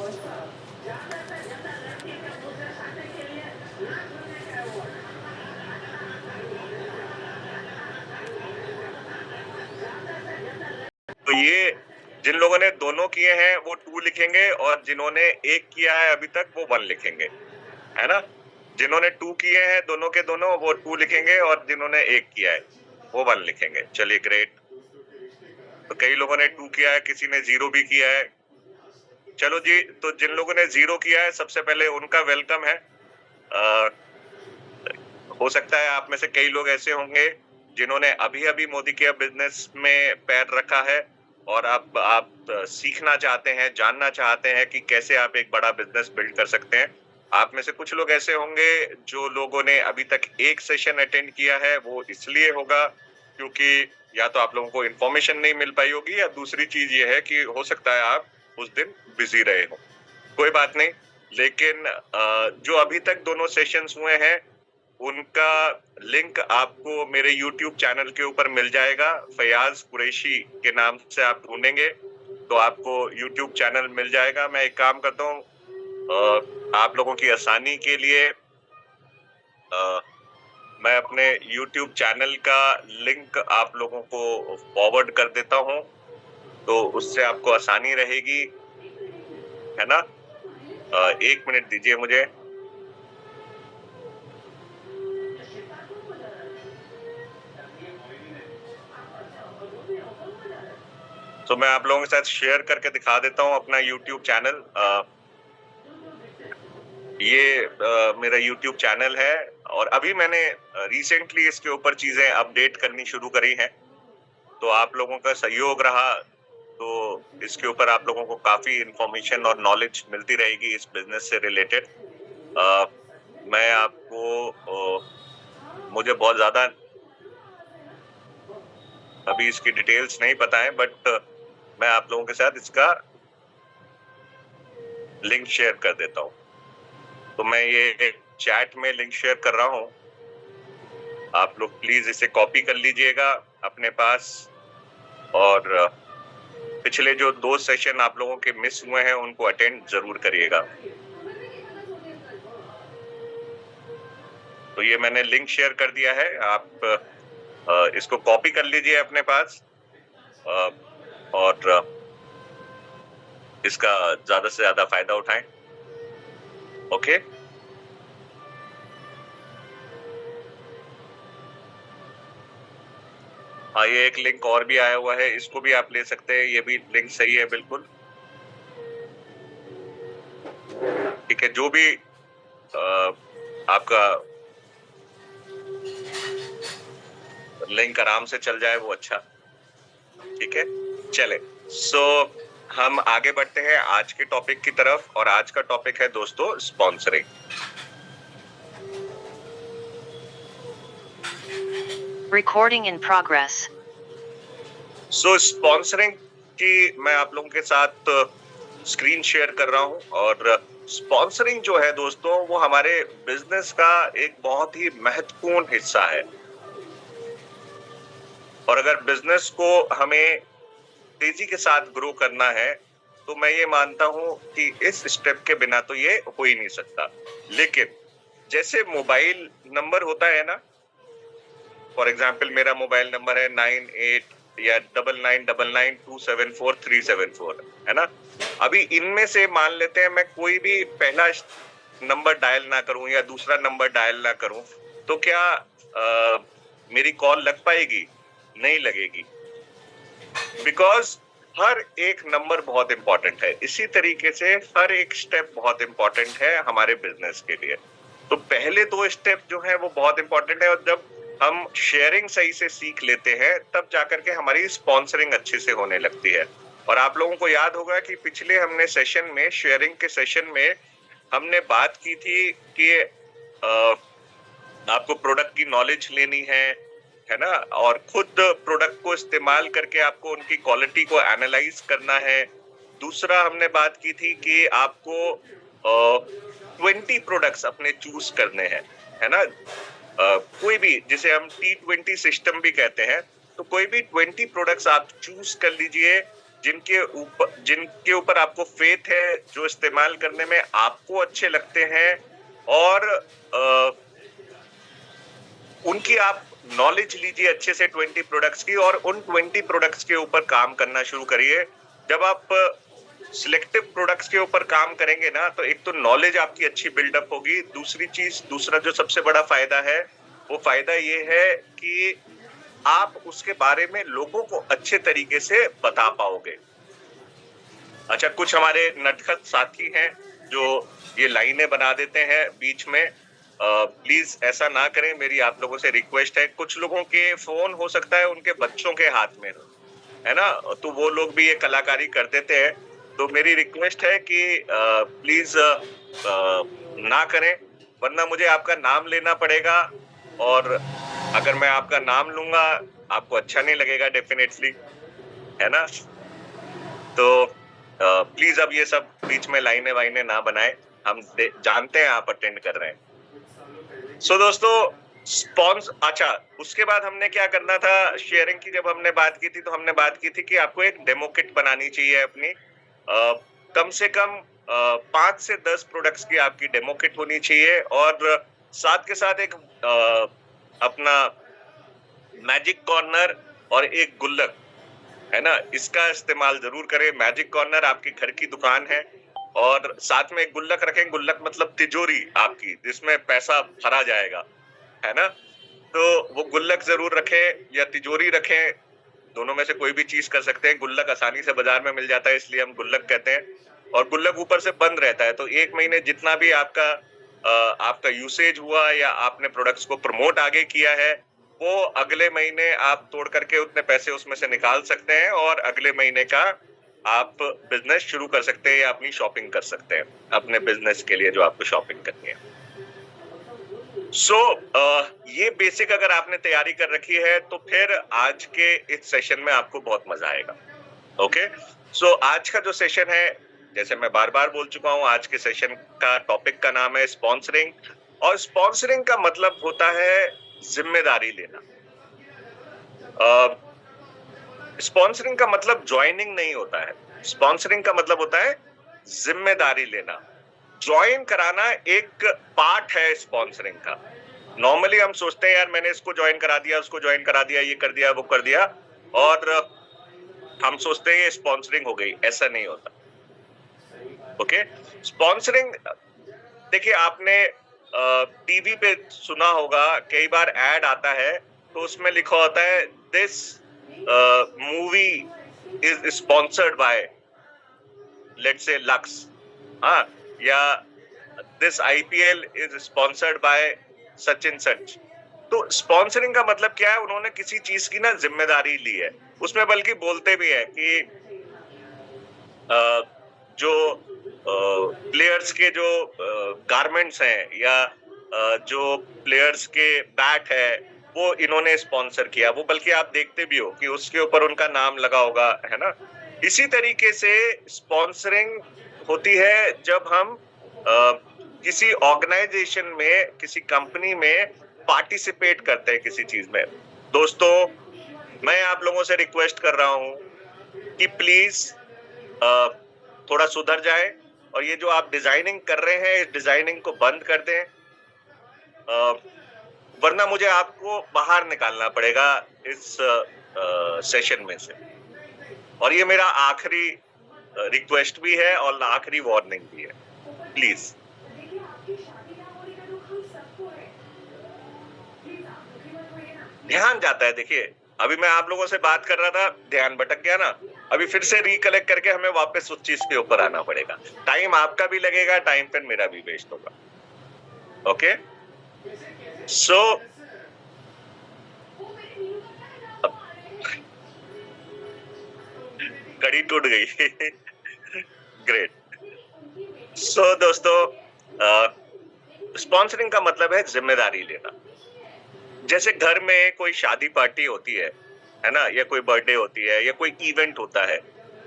तो ये जिन लोगों ने दोनों किए हैं वो 2 लिखेंगे और जिन्होंने 1 किया है अभी तक वो 1 लिखेंगे, है ना? जिन्होंने 2 किए हैं दोनों के दोनों वो 2 लिखेंगे और जिन्होंने 1 किया है वो 1 लिखेंगे। चलिए ग्रेट। तो कई लोगों ने 2 किया है, किसी ने 0 भी किया है। चलो जी, तो जिन लोगों ने 0 किया है सबसे पहले उनका वेलकम है। अ, हो सकता है आप में से कई लोग ऐसे होंगे जिन्होंने अभी-अभी मोदी केयर बिज़नेस में पैर रखा है और आप सीखना चाहते हैं, जानना चाहते हैं कि कैसे आप एक बड़ा बिज़नेस बिल्ड कर सकते हैं। आप में से कुछ लोग ऐसे होंगे जो लोगों ने अभी तक 1 सेशन अटेंड किया है, वो इसलिए होगा क्योंकि या तो आप लोगों को इन्फॉर्मेशन नहीं मिल पाई होगी या दूसरी चीज़ ये है कि हो सकता है आप उस दिन बिज़ी रहे हों। कोई बात नहीं, लेकिन जो अभी तक दोनों सेशंस हुए हैं उनका लिंक आपको मेरे YouTube चैनल के ऊपर मिल जाएगा। फयाज़ कुरैशी के नाम से आप ढूँढेंगे, तो आपको YouTube चैनल मिल जाएगा। मैं एक काम करता हूँ आप लोगों की आसानी के लिए मैं अपने YouTube चैनल का लिंक आप लोगों को फॉरवर्ड कर देता हूँ, तो उससे आपको आसानी रहेगी, है ना? 1 मिनट दीजिए मुझे। तो मैं आप लोगों के साथ शेयर करके दिखा देता हूँ अपना YouTube चैनल। ये मेरा YouTube चैनल है और अभी मैंने रिसेंटली इसके ऊपर चीज़ें अपडेट करनी शुरू करी हैं। तो आप लोगों का सहयोग रहा, तो इसके ऊपर आप लोगों को काफ़ी इन्फॉर्मेशन और नॉलेज मिलती रहेगी इस बिज़नेस से रिलेटेड। मैं आपको मुझे बहुत ज़्यादा अभी इसकी डिटेल्स नहीं पता है बट मैं आप लोगों के साथ इसका लिंक शेयर कर देता हूँ। तो मैं ये चैट में लिंक शेयर कर रहा हूँ। आप लोग प्लीज़ इसे कॉपी कर लीजिएगा अपने पास और पिछले जो 2 सेशन आप लोगों के मिस हुए हैं उनको अटेंड ज़रूर करिएगा। तो ये मैंने लिंक शेयर कर दिया है, आप इसको कॉपी कर लीजिए अपने पास और इसका ज़्यादा से ज़्यादा फ़ायदा उठाएँ। ओके? हाँ, ये एक लिंक और भी आया हुआ है, इसको भी आप ले सकते हैं, ये भी लिंक सही है बिल्कुल। ठीक है, जो भी आपका लिंक आराम से चल जाए वो अच्छा। ठीक है? चलें। सो हम आगे बढ़ते हैं आज के टॉपिक की तरफ और आज का टॉपिक है दोस्तों sponsoring. Recording in progress. So sponsoring की मैं आप लोगों के साथ स्क्रीन शेयर कर रहा हूं और स्पॉन्सरिंग जो है दोस्तों वो हमारे बिजनेस का एक बहुत ही महत्वपूर्ण हिस्सा है और अगर बिजनेस को हमें तेजी के साथ ग्रो करना है तो मैं ये मानता हूं कि इस स्टेप के बिना तो ये हो ही नहीं सकता। लेकिन जैसे मोबाइल नंबर होता है ना, फॉर एग्जाम्पल मेरा मोबाइल नंबर है 98 या 9999274374, है ना? अभी इनमें से मान लेते हैं मैं कोई भी पहला नंबर डायल ना करूं या दूसरा नंबर डायल ना करूं तो क्या मेरी कॉल लग पाएगी? नहीं लगेगी, बिकॉज हर एक नंबर बहुत इंपॉर्टेंट है। इसी तरीके से हर एक स्टेप बहुत इंपॉर्टेंट है हमारे बिजनेस के लिए। तो पहले 2 स्टेप जो है वो बहुत इंपॉर्टेंट है और जब हम शेयरिंग सही से सीख लेते हैं तब जाकर के हमारी स्पॉन्सरिंग अच्छे से होने लगती है। और आप लोगों को याद होगा कि पिछले हमने सेशन में शेयरिंग के सेशन में हमने बात की थी कि आपको प्रोडक्ट की नॉलेज लेनी है ना? और खुद प्रोडक्ट को इस्तेमाल करके आपको उनकी क्वालिटी को एनालाइज करना है। दूसरा हमने बात की थी कि आपको 20 प्रोडक्ट्स अपने चूज करने हैं, है ना? कोई भी जिसे हम T20 सिस्टम भी कहते हैं, तो कोई भी 20 प्रोडक्ट्स आप चूज कर लीजिए जिनके ऊपर आपको फेथ है, जो इस्तेमाल करने में आपको अच्छे लगते हैं, और उनकी आप नॉलेज लीजिए अच्छे से 20 प्रोडक्ट्स की, और उन 20 प्रोडक्ट्स के ऊपर काम करना शुरू करिए। जब आप सिलेक्टिव प्रोडक्ट्स के ऊपर काम करेंगे ना, तो एक तो नॉलेज आपकी अच्छी बिल्डअप होगी। दूसरा जो सबसे बड़ा फायदा है, वो फायदा ये है कि आप उसके बारे में लोगों को अच्छे तरीके से बता पाओगे। अच्छा, कुछ हमारे नटखट साथी हैं जो ये लाइनें बना देते हैं बीच में। प्लीज ऐसा ना करें, मेरी आप लोगों से रिक्वेस्ट है। कुछ लोगों के फोन हो सकता है उनके बच्चों के हाथ में, है ना, तो वो लोग भी ये कलाकारी कर देते हैं। तो मेरी रिक्वेस्ट है कि प्लीज ना करें, वरना मुझे आपका नाम लेना पड़ेगा, और अगर मैं आपका नाम लूंगा आपको अच्छा नहीं लगेगा डेफिनेटली, है ना। तो प्लीज अब ये सब बीच में लाइनें वाइनें ना बनाए, हम जानते हैं आप अटेंड कर रहे हैं। सो दोस्तों, अच्छा, उसके बाद हमने क्या करना था, शेयरिंग की जब हमने बात की थी, तो हमने बात की थी कि आपको एक डेमो किट बनानी चाहिए अपनी। कम से कम 5 से 10 प्रोडक्ट्स की आपकी डेमो किट होनी चाहिए, और साथ के साथ एक अपना मैजिक कॉर्नर और एक गुल्लक, है ना, इसका इस्तेमाल जरूर करें। मैजिक कॉर्नर आपके घर की दुकान है, और साथ में एक गुल्लक रखें। गुल्लक मतलब तिजोरी आपकी, जिसमें पैसा भरा जाएगा, है ना। तो वो गुल्लक जरूर रखें या तिजोरी रखें, दोनों में से कोई भी चीज कर सकते हैं। गुल्लक आसानी से बाजार में मिल जाता है, इसलिए हम गुल्लक कहते हैं। और गुल्लक ऊपर से बंद रहता है, तो 1 महीने जितना भी आपका यूसेज हुआ या आपने प्रोडक्ट्स को प्रमोट आगे किया है, वो अगले महीने आप तोड़ करके उतने पैसे उसमें से निकाल सकते हैं, और अगले महीने का आप बिजनेस शुरू कर सकते हैं या अपनी शॉपिंग कर सकते हैं अपने बिजनेस के लिए जो आपको शॉपिंग करनी है। ये बेसिक अगर आपने तैयारी कर रखी है, तो फिर आज के इस सेशन में आपको बहुत मजा आएगा। ओके, आज का जो सेशन है, जैसे मैं बार बार बोल चुका हूं, आज के सेशन का टॉपिक का नाम है स्पॉन्सरिंग। और स्पॉन्सरिंग का मतलब होता है जिम्मेदारी लेना। स्पॉन्सरिंग का मतलब ज्वाइनिंग नहीं होता है, स्पॉन्सरिंग का मतलब होता है जिम्मेदारी लेना। ज्वाइन कराना एक पार्ट है स्पॉन्सरिंग का। नॉर्मली हम सोचते हैं यार मैंने इसको ज्वाइन करा दिया, उसको ज्वाइन करा दिया, ये कर दिया, वो कर दिया, और हम सोचते हैं ये स्पॉन्सरिंग हो गई। ऐसा नहीं होता। ओके, स्पॉन्सरिंग, देखिए आपने टीवी पे सुना होगा, कई बार ऐड आता है, तो उसमें लिखा होता है this movie is sponsored by, let's say Lux, हाँ, या this IPL is sponsored by Sachin सच। तो स्पॉन्सरिंग का मतलब क्या है, उन्होंने किसी चीज की ना जिम्मेदारी ली है। उसमें बल्कि बोलते भी है कि जो प्लेयर्स के जो गारमेंट्स हैं, या जो प्लेयर्स के बैट है, वो इन्होंने स्पॉन्सर किया। वो बल्कि आप देखते भी हो कि उसके ऊपर उनका नाम लगा होगा, है ना। इसी तरीके से स्पॉन्सरिंग होती है जब हम किसी ऑर्गेनाइजेशन में, किसी कंपनी में पार्टिसिपेट करते हैं किसी चीज में। दोस्तों, मैं आप लोगों से रिक्वेस्ट कर रहा हूं कि प्लीज थोड़ा सुधर जाए, और ये जो आप डिजाइनिंग कर रहे हैं, इस डिजाइनिंग को बंद कर दें, वरना मुझे आपको बाहर निकालना पड़ेगा इस सेशन में से। और ये मेरा आखिरी रिक्वेस्ट भी है और आखिरी वार्निंग भी है, प्लीज। ध्यान जाता है, देखिए अभी मैं आप लोगों से बात कर रहा था, ध्यान भटक गया ना, अभी फिर से रिकलेक्ट करके हमें वापस उस चीज के ऊपर आना पड़ेगा। टाइम आपका भी लगेगा, टाइम फिर मेरा भी वेस्ट होगा। ओके, सो कड़ी टूट गई। ग्रेट। सो दोस्तों, स्पॉन्सरिंग का मतलब है जिम्मेदारी लेना। जैसे घर में कोई शादी पार्टी होती है ना, या कोई बर्थडे होती है, या कोई इवेंट होता है,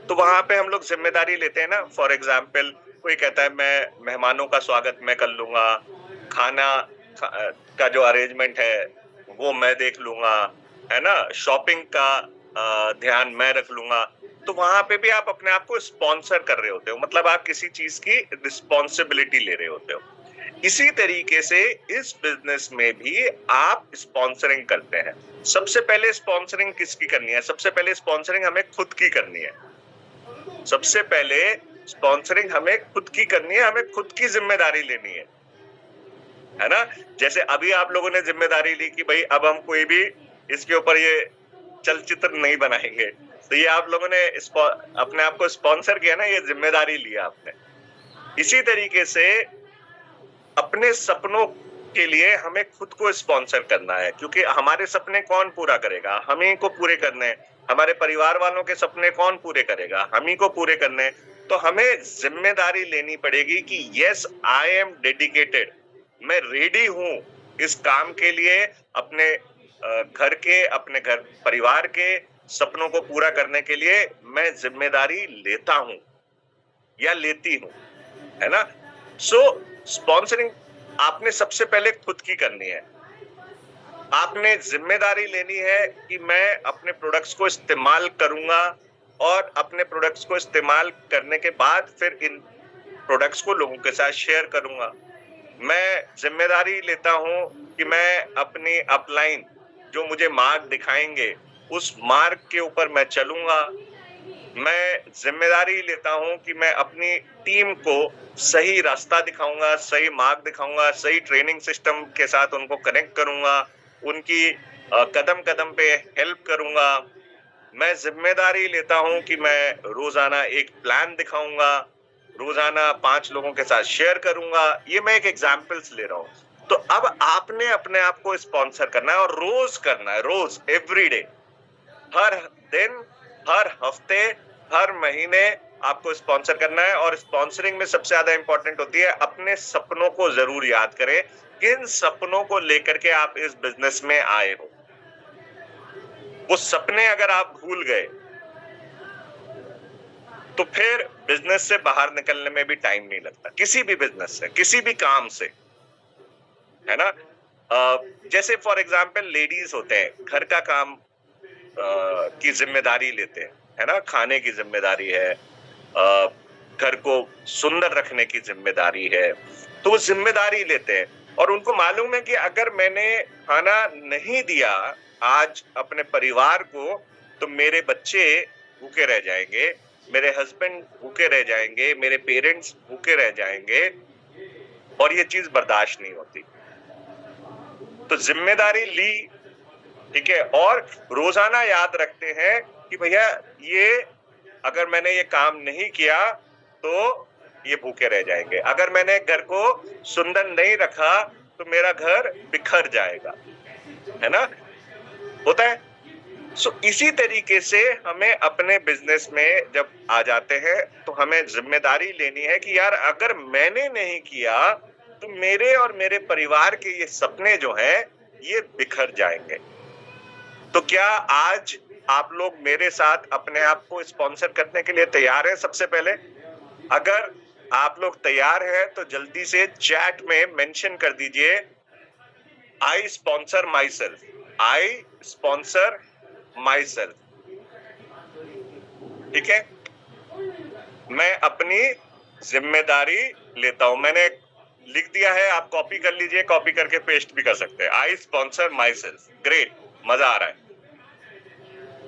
तो वहां पे हम लोग जिम्मेदारी लेते हैं ना। फॉर एग्जाम्पल, कोई कहता है मैं मेहमानों का स्वागत मैं कर लूंगा, खाना का जो अरेंजमेंट है वो मैं देख लूंगा, है ना, शॉपिंग का ध्यान मैं रख लूंगा। तो वहां पे भी आप अपने आप को स्पॉन्सर कर रहे होते हो, मतलब आप किसी चीज की रिस्पॉन्सिबिलिटी ले रहे होते हो। इसी तरीके से इस बिजनेस में भी आप स्पॉन्सरिंग करते हैं। सबसे पहले स्पॉन्सरिंग किसकी करनी है? सबसे पहले स्पॉन्सरिंग हमें खुद की करनी है। सबसे पहले स्पॉन्सरिंग हमें खुद की करनी है, हमें खुद की जिम्मेदारी लेनी है ना? जैसे अभी आप लोगों ने जिम्मेदारी ली कि भाई अब हम कोई भी इसके ऊपर ये चलचित्र नहीं बनाएंगे, तो ये आप लोगों ने अपने आप को स्पॉन्सर किया ना, ये जिम्मेदारी लिया आपने। इसी तरीके से अपने सपनों के लिए हमें खुद को स्पॉन्सर करना है, क्योंकि हमारे सपने कौन पूरा करेगा? हम ही को पूरे करने हैं। हमारे परिवार वालों के सपने कौन पूरे करेगा? हम ही को पूरे करने हैं। तो हमें जिम्मेदारी लेनी पड़ेगी कि यस, आई एम डेडिकेटेड, मैं रेडी हूं इस काम के लिए, अपने घर के, अपने घर परिवार के सपनों को पूरा करने के लिए मैं जिम्मेदारी लेता हूं या लेती हूं, है ना? सो स्पॉन्सरिंग आपने सबसे पहले खुद की करनी है। आपने जिम्मेदारी लेनी है कि मैं अपने प्रोडक्ट्स को इस्तेमाल करूंगा और अपने प्रोडक्ट्स को इस्तेमाल करने के बाद फिर इन प्रोडक्ट्स को लोगों के साथ शेयर करूंगा। मैं जिम्मेदारी लेता हूं कि मैं अपनी अपलाइन जो मुझे मार्ग दिखाएंगे, उस मार्ग के ऊपर मैं चलूंगा। मैं जिम्मेदारी लेता हूं कि मैं अपनी टीम को सही रास्ता दिखाऊंगा, सही मार्ग दिखाऊंगा, सही ट्रेनिंग सिस्टम के साथ उनको कनेक्ट करूंगा, उनकी कदम कदम पे हेल्प करूंगा। मैं जिम्मेदारी लेता हूं कि मैं रोजाना एक प्लान दिखाऊंगा, रोजाना 5 लोगों के साथ शेयर करूंगा। ये मैं एक एग्जांपल्स ले रहा हूं। तो अब आपने अपने आप को स्पॉन्सर करना है और रोज करना है, रोज, एवरीडे, हर दिन, हर हफ्ते, हर महीने आपको स्पॉन्सर करना है। और स्पॉन्सरिंग में सबसे ज्यादा इंपॉर्टेंट होती है, अपने सपनों को जरूर याद करें। किन सपनों को लेकर के आप इस बिजनेस में आए हो? वो सपने अगर आप भूल गए तो फिर बिजनेस से बाहर निकलने में भी टाइम नहीं लगता, किसी भी बिजनेस से, किसी भी काम से, है ना? जैसे फॉर एग्जाम्पल लेडीज होते हैं, घर का काम की जिम्मेदारी लेते हैं, है ना? खाने की जिम्मेदारी है, घर को सुंदर रखने की जिम्मेदारी है, तो वो जिम्मेदारी लेते हैं और उनको मालूम है कि अगर मैंने खाना नहीं दिया आज अपने परिवार को, तो मेरे बच्चे भूखे रह जाएंगे, मेरे हस्बैंड भूखे रह जाएंगे, मेरे पेरेंट्स भूखे रह जाएंगे, और ये चीज बर्दाश्त नहीं होती। तो जिम्मेदारी ली, ठीक है, और रोजाना याद रखते हैं कि भैया ये अगर मैंने ये काम नहीं किया तो ये भूखे रह जाएंगे, अगर मैंने घर को सुंदर नहीं रखा तो मेरा घर बिखर जाएगा, है ना? होता है। सो इसी तरीके से हमें अपने बिजनेस में जब आ जाते हैं तो हमें जिम्मेदारी लेनी है कि यार अगर मैंने नहीं किया तो मेरे और मेरे परिवार के ये सपने जो हैं ये बिखर जाएंगे। तो क्या आज आप लोग मेरे साथ अपने आप को स्पॉन्सर करने के लिए तैयार हैं? सबसे पहले अगर आप लोग तैयार हैं तो जल्दी से चैट में मेंशन कर दीजिए, I sponsor myself, I sponsor myself. ठीक है, मैं अपनी जिम्मेदारी लेता हूं। मैंने लिख दिया है, आप कॉपी कर लीजिए, कॉपी करके पेस्ट भी कर सकते हैं। आई स्पॉन्सर माई सेल्फ। ग्रेट, मजा आ रहा है।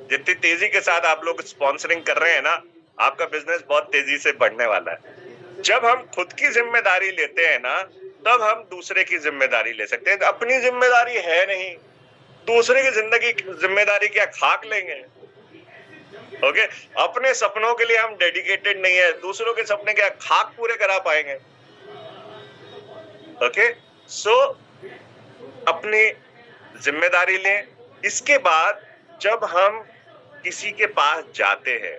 जितनी तेजी के साथ आप लोग स्पॉन्सरिंग कर रहे हैं ना, आपका बिजनेस बहुत तेजी से बढ़ने वाला है। जब हम खुद की जिम्मेदारी लेते हैं ना, तब हम दूसरे की जिम्मेदारी ले सकते हैं। अपनी जिम्मेदारी है नहीं, दूसरे की जिंदगी जिम्मेदारी क्या खाक लेंगे? ओके, अपने सपनों के लिए हम डेडिकेटेड नहीं है, दूसरों के सपने क्या खाक पूरे करा पाएंगे? ओके, सो अपनी जिम्मेदारी लें। इसके बाद जब हम किसी के पास जाते हैं,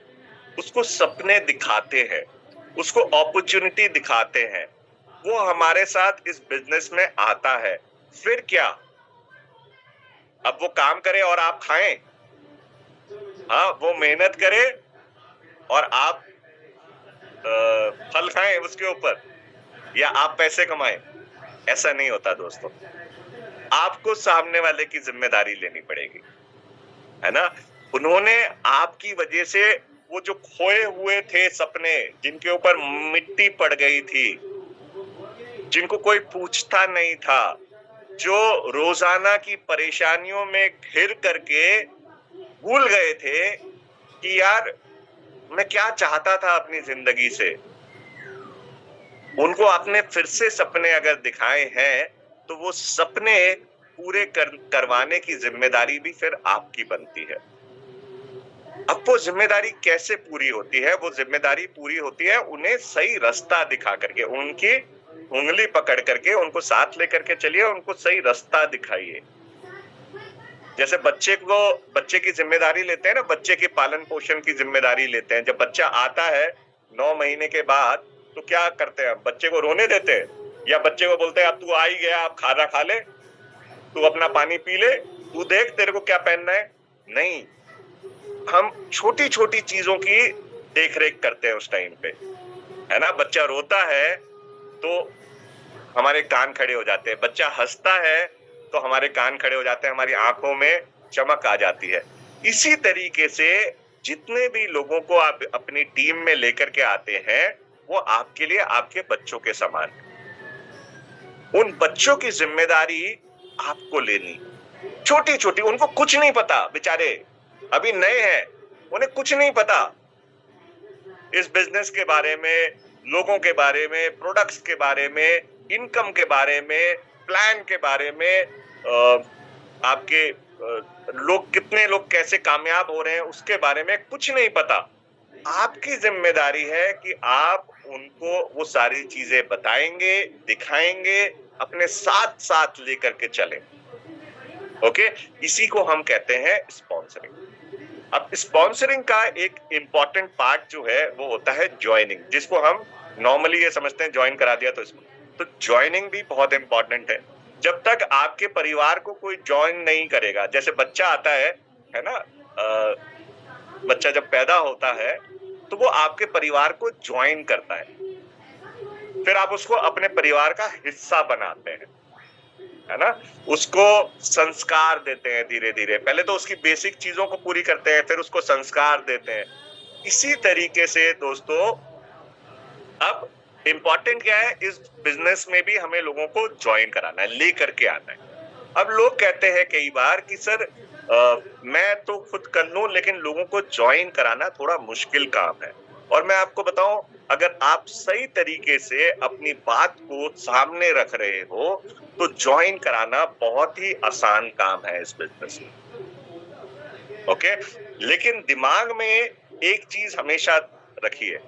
उसको सपने दिखाते हैं, उसको अपॉर्चुनिटी दिखाते हैं, वो हमारे साथ इस बिजनेस में आता है, फिर क्या? अब वो काम करे और आप खाएं? हाँ, वो मेहनत करे और आप फल खाएं उसके ऊपर, या आप पैसे कमाएं? ऐसा नहीं होता दोस्तों। आपको सामने वाले की जिम्मेदारी लेनी पड़ेगी, है ना? उन्होंने आपकी वजह से वो जो खोए हुए थे सपने, जिनके ऊपर मिट्टी पड़ गई थी, जिनको कोई पूछता नहीं था, जो रोजाना की परेशानियों में घिर करके भूल गए थे कि यार मैं क्या चाहता था अपनी जिंदगी से, उनको आपने फिर से सपने अगर दिखाए हैं तो वो सपने पूरे करवाने की जिम्मेदारी भी फिर आपकी बनती है। अब वो जिम्मेदारी कैसे पूरी होती है? वो जिम्मेदारी पूरी होती है उन्हें सही रास्ता दिखा करके, उनकी उंगली पकड़ करके उनको साथ लेकर के चलिए, उनको सही रास्ता दिखाइए। जैसे बच्चे की जिम्मेदारी लेते हैं ना, बच्चे के पालन पोषण की जिम्मेदारी लेते हैं। जब बच्चा आता है 9 महीने के बाद, तो क्या करते हैं? बच्चे को रोने देते हैं या बच्चे को बोलते हैं अब तू आ ही गया, अब खाना खा ले, तू अपना पानी पी ले, तू देख तेरे को क्या पहनना है? नहीं, हम छोटी छोटी चीजों की देख रेख करते हैं उस टाइम पे, है ना। बच्चा रोता है तो हमारे कान खड़े हो जाते हैं, बच्चा हंसता है तो हमारे कान खड़े हो जाते हैं, हमारी आंखों में चमक आ जाती है। इसी तरीके से जितने भी लोगों को आप अपनी टीम में लेकर के आते हैं, वो आपके लिए आपके बच्चों के समान है। उन बच्चों की जिम्मेदारी आपको लेनी, छोटी छोटी, उनको कुछ नहीं पता, बेचारे अभी नए हैं, उन्हें कुछ नहीं पता इस बिजनेस के बारे में, लोगों के बारे में, प्रोडक्ट्स के बारे में, इनकम के बारे में, प्लान के बारे में, आपके कितने लोग कैसे कामयाब हो रहे हैं उसके बारे में कुछ नहीं पता। आपकी जिम्मेदारी है कि आप उनको वो सारी चीजें बताएंगे, दिखाएंगे, अपने साथ साथ लेकर के चलें। ओके, इसी को हम कहते हैं स्पॉन्सरिंग। अब स्पॉन्सरिंग का एक इंपॉर्टेंट पार्ट जो है वो होता है ज्वाइनिंग, जिसको हम नॉर्मली ये समझते हैं ज्वाइन करा दिया तो इसको, तो ज्वाइनिंग भी बहुत इंपॉर्टेंट है। जब तक आपके परिवार को कोई ज्वाइन नहीं करेगा, जैसे बच्चा आता है ना, बच्चा जब पैदा होता है तो वो आपके परिवार को ज्वाइन करता है, फिर आप उसको अपने परिवार का हिस्सा बनाते हैं, है ना। उसको संस्कार देते हैं धीरे धीरे, पहले तो उसकी बेसिक चीजों को पूरी करते हैं, फिर उसको संस्कार देते हैं। इसी तरीके से दोस्तों, अब इंपॉर्टेंट क्या है, इस बिजनेस में भी हमें लोगों को ज्वाइन कराना है, लेकर के आना है। अब लोग कहते हैं कई बार कि सर मैं तो खुद कर लूं, लेकिन लोगों को ज्वाइन कराना थोड़ा मुश्किल काम है। और मैं आपको बताऊं, अगर आप सही तरीके से अपनी बात को सामने रख रहे हो तो ज्वाइन कराना बहुत ही आसान काम है इस बिजनेस में। ओके, लेकिन दिमाग में एक चीज हमेशा रखिए,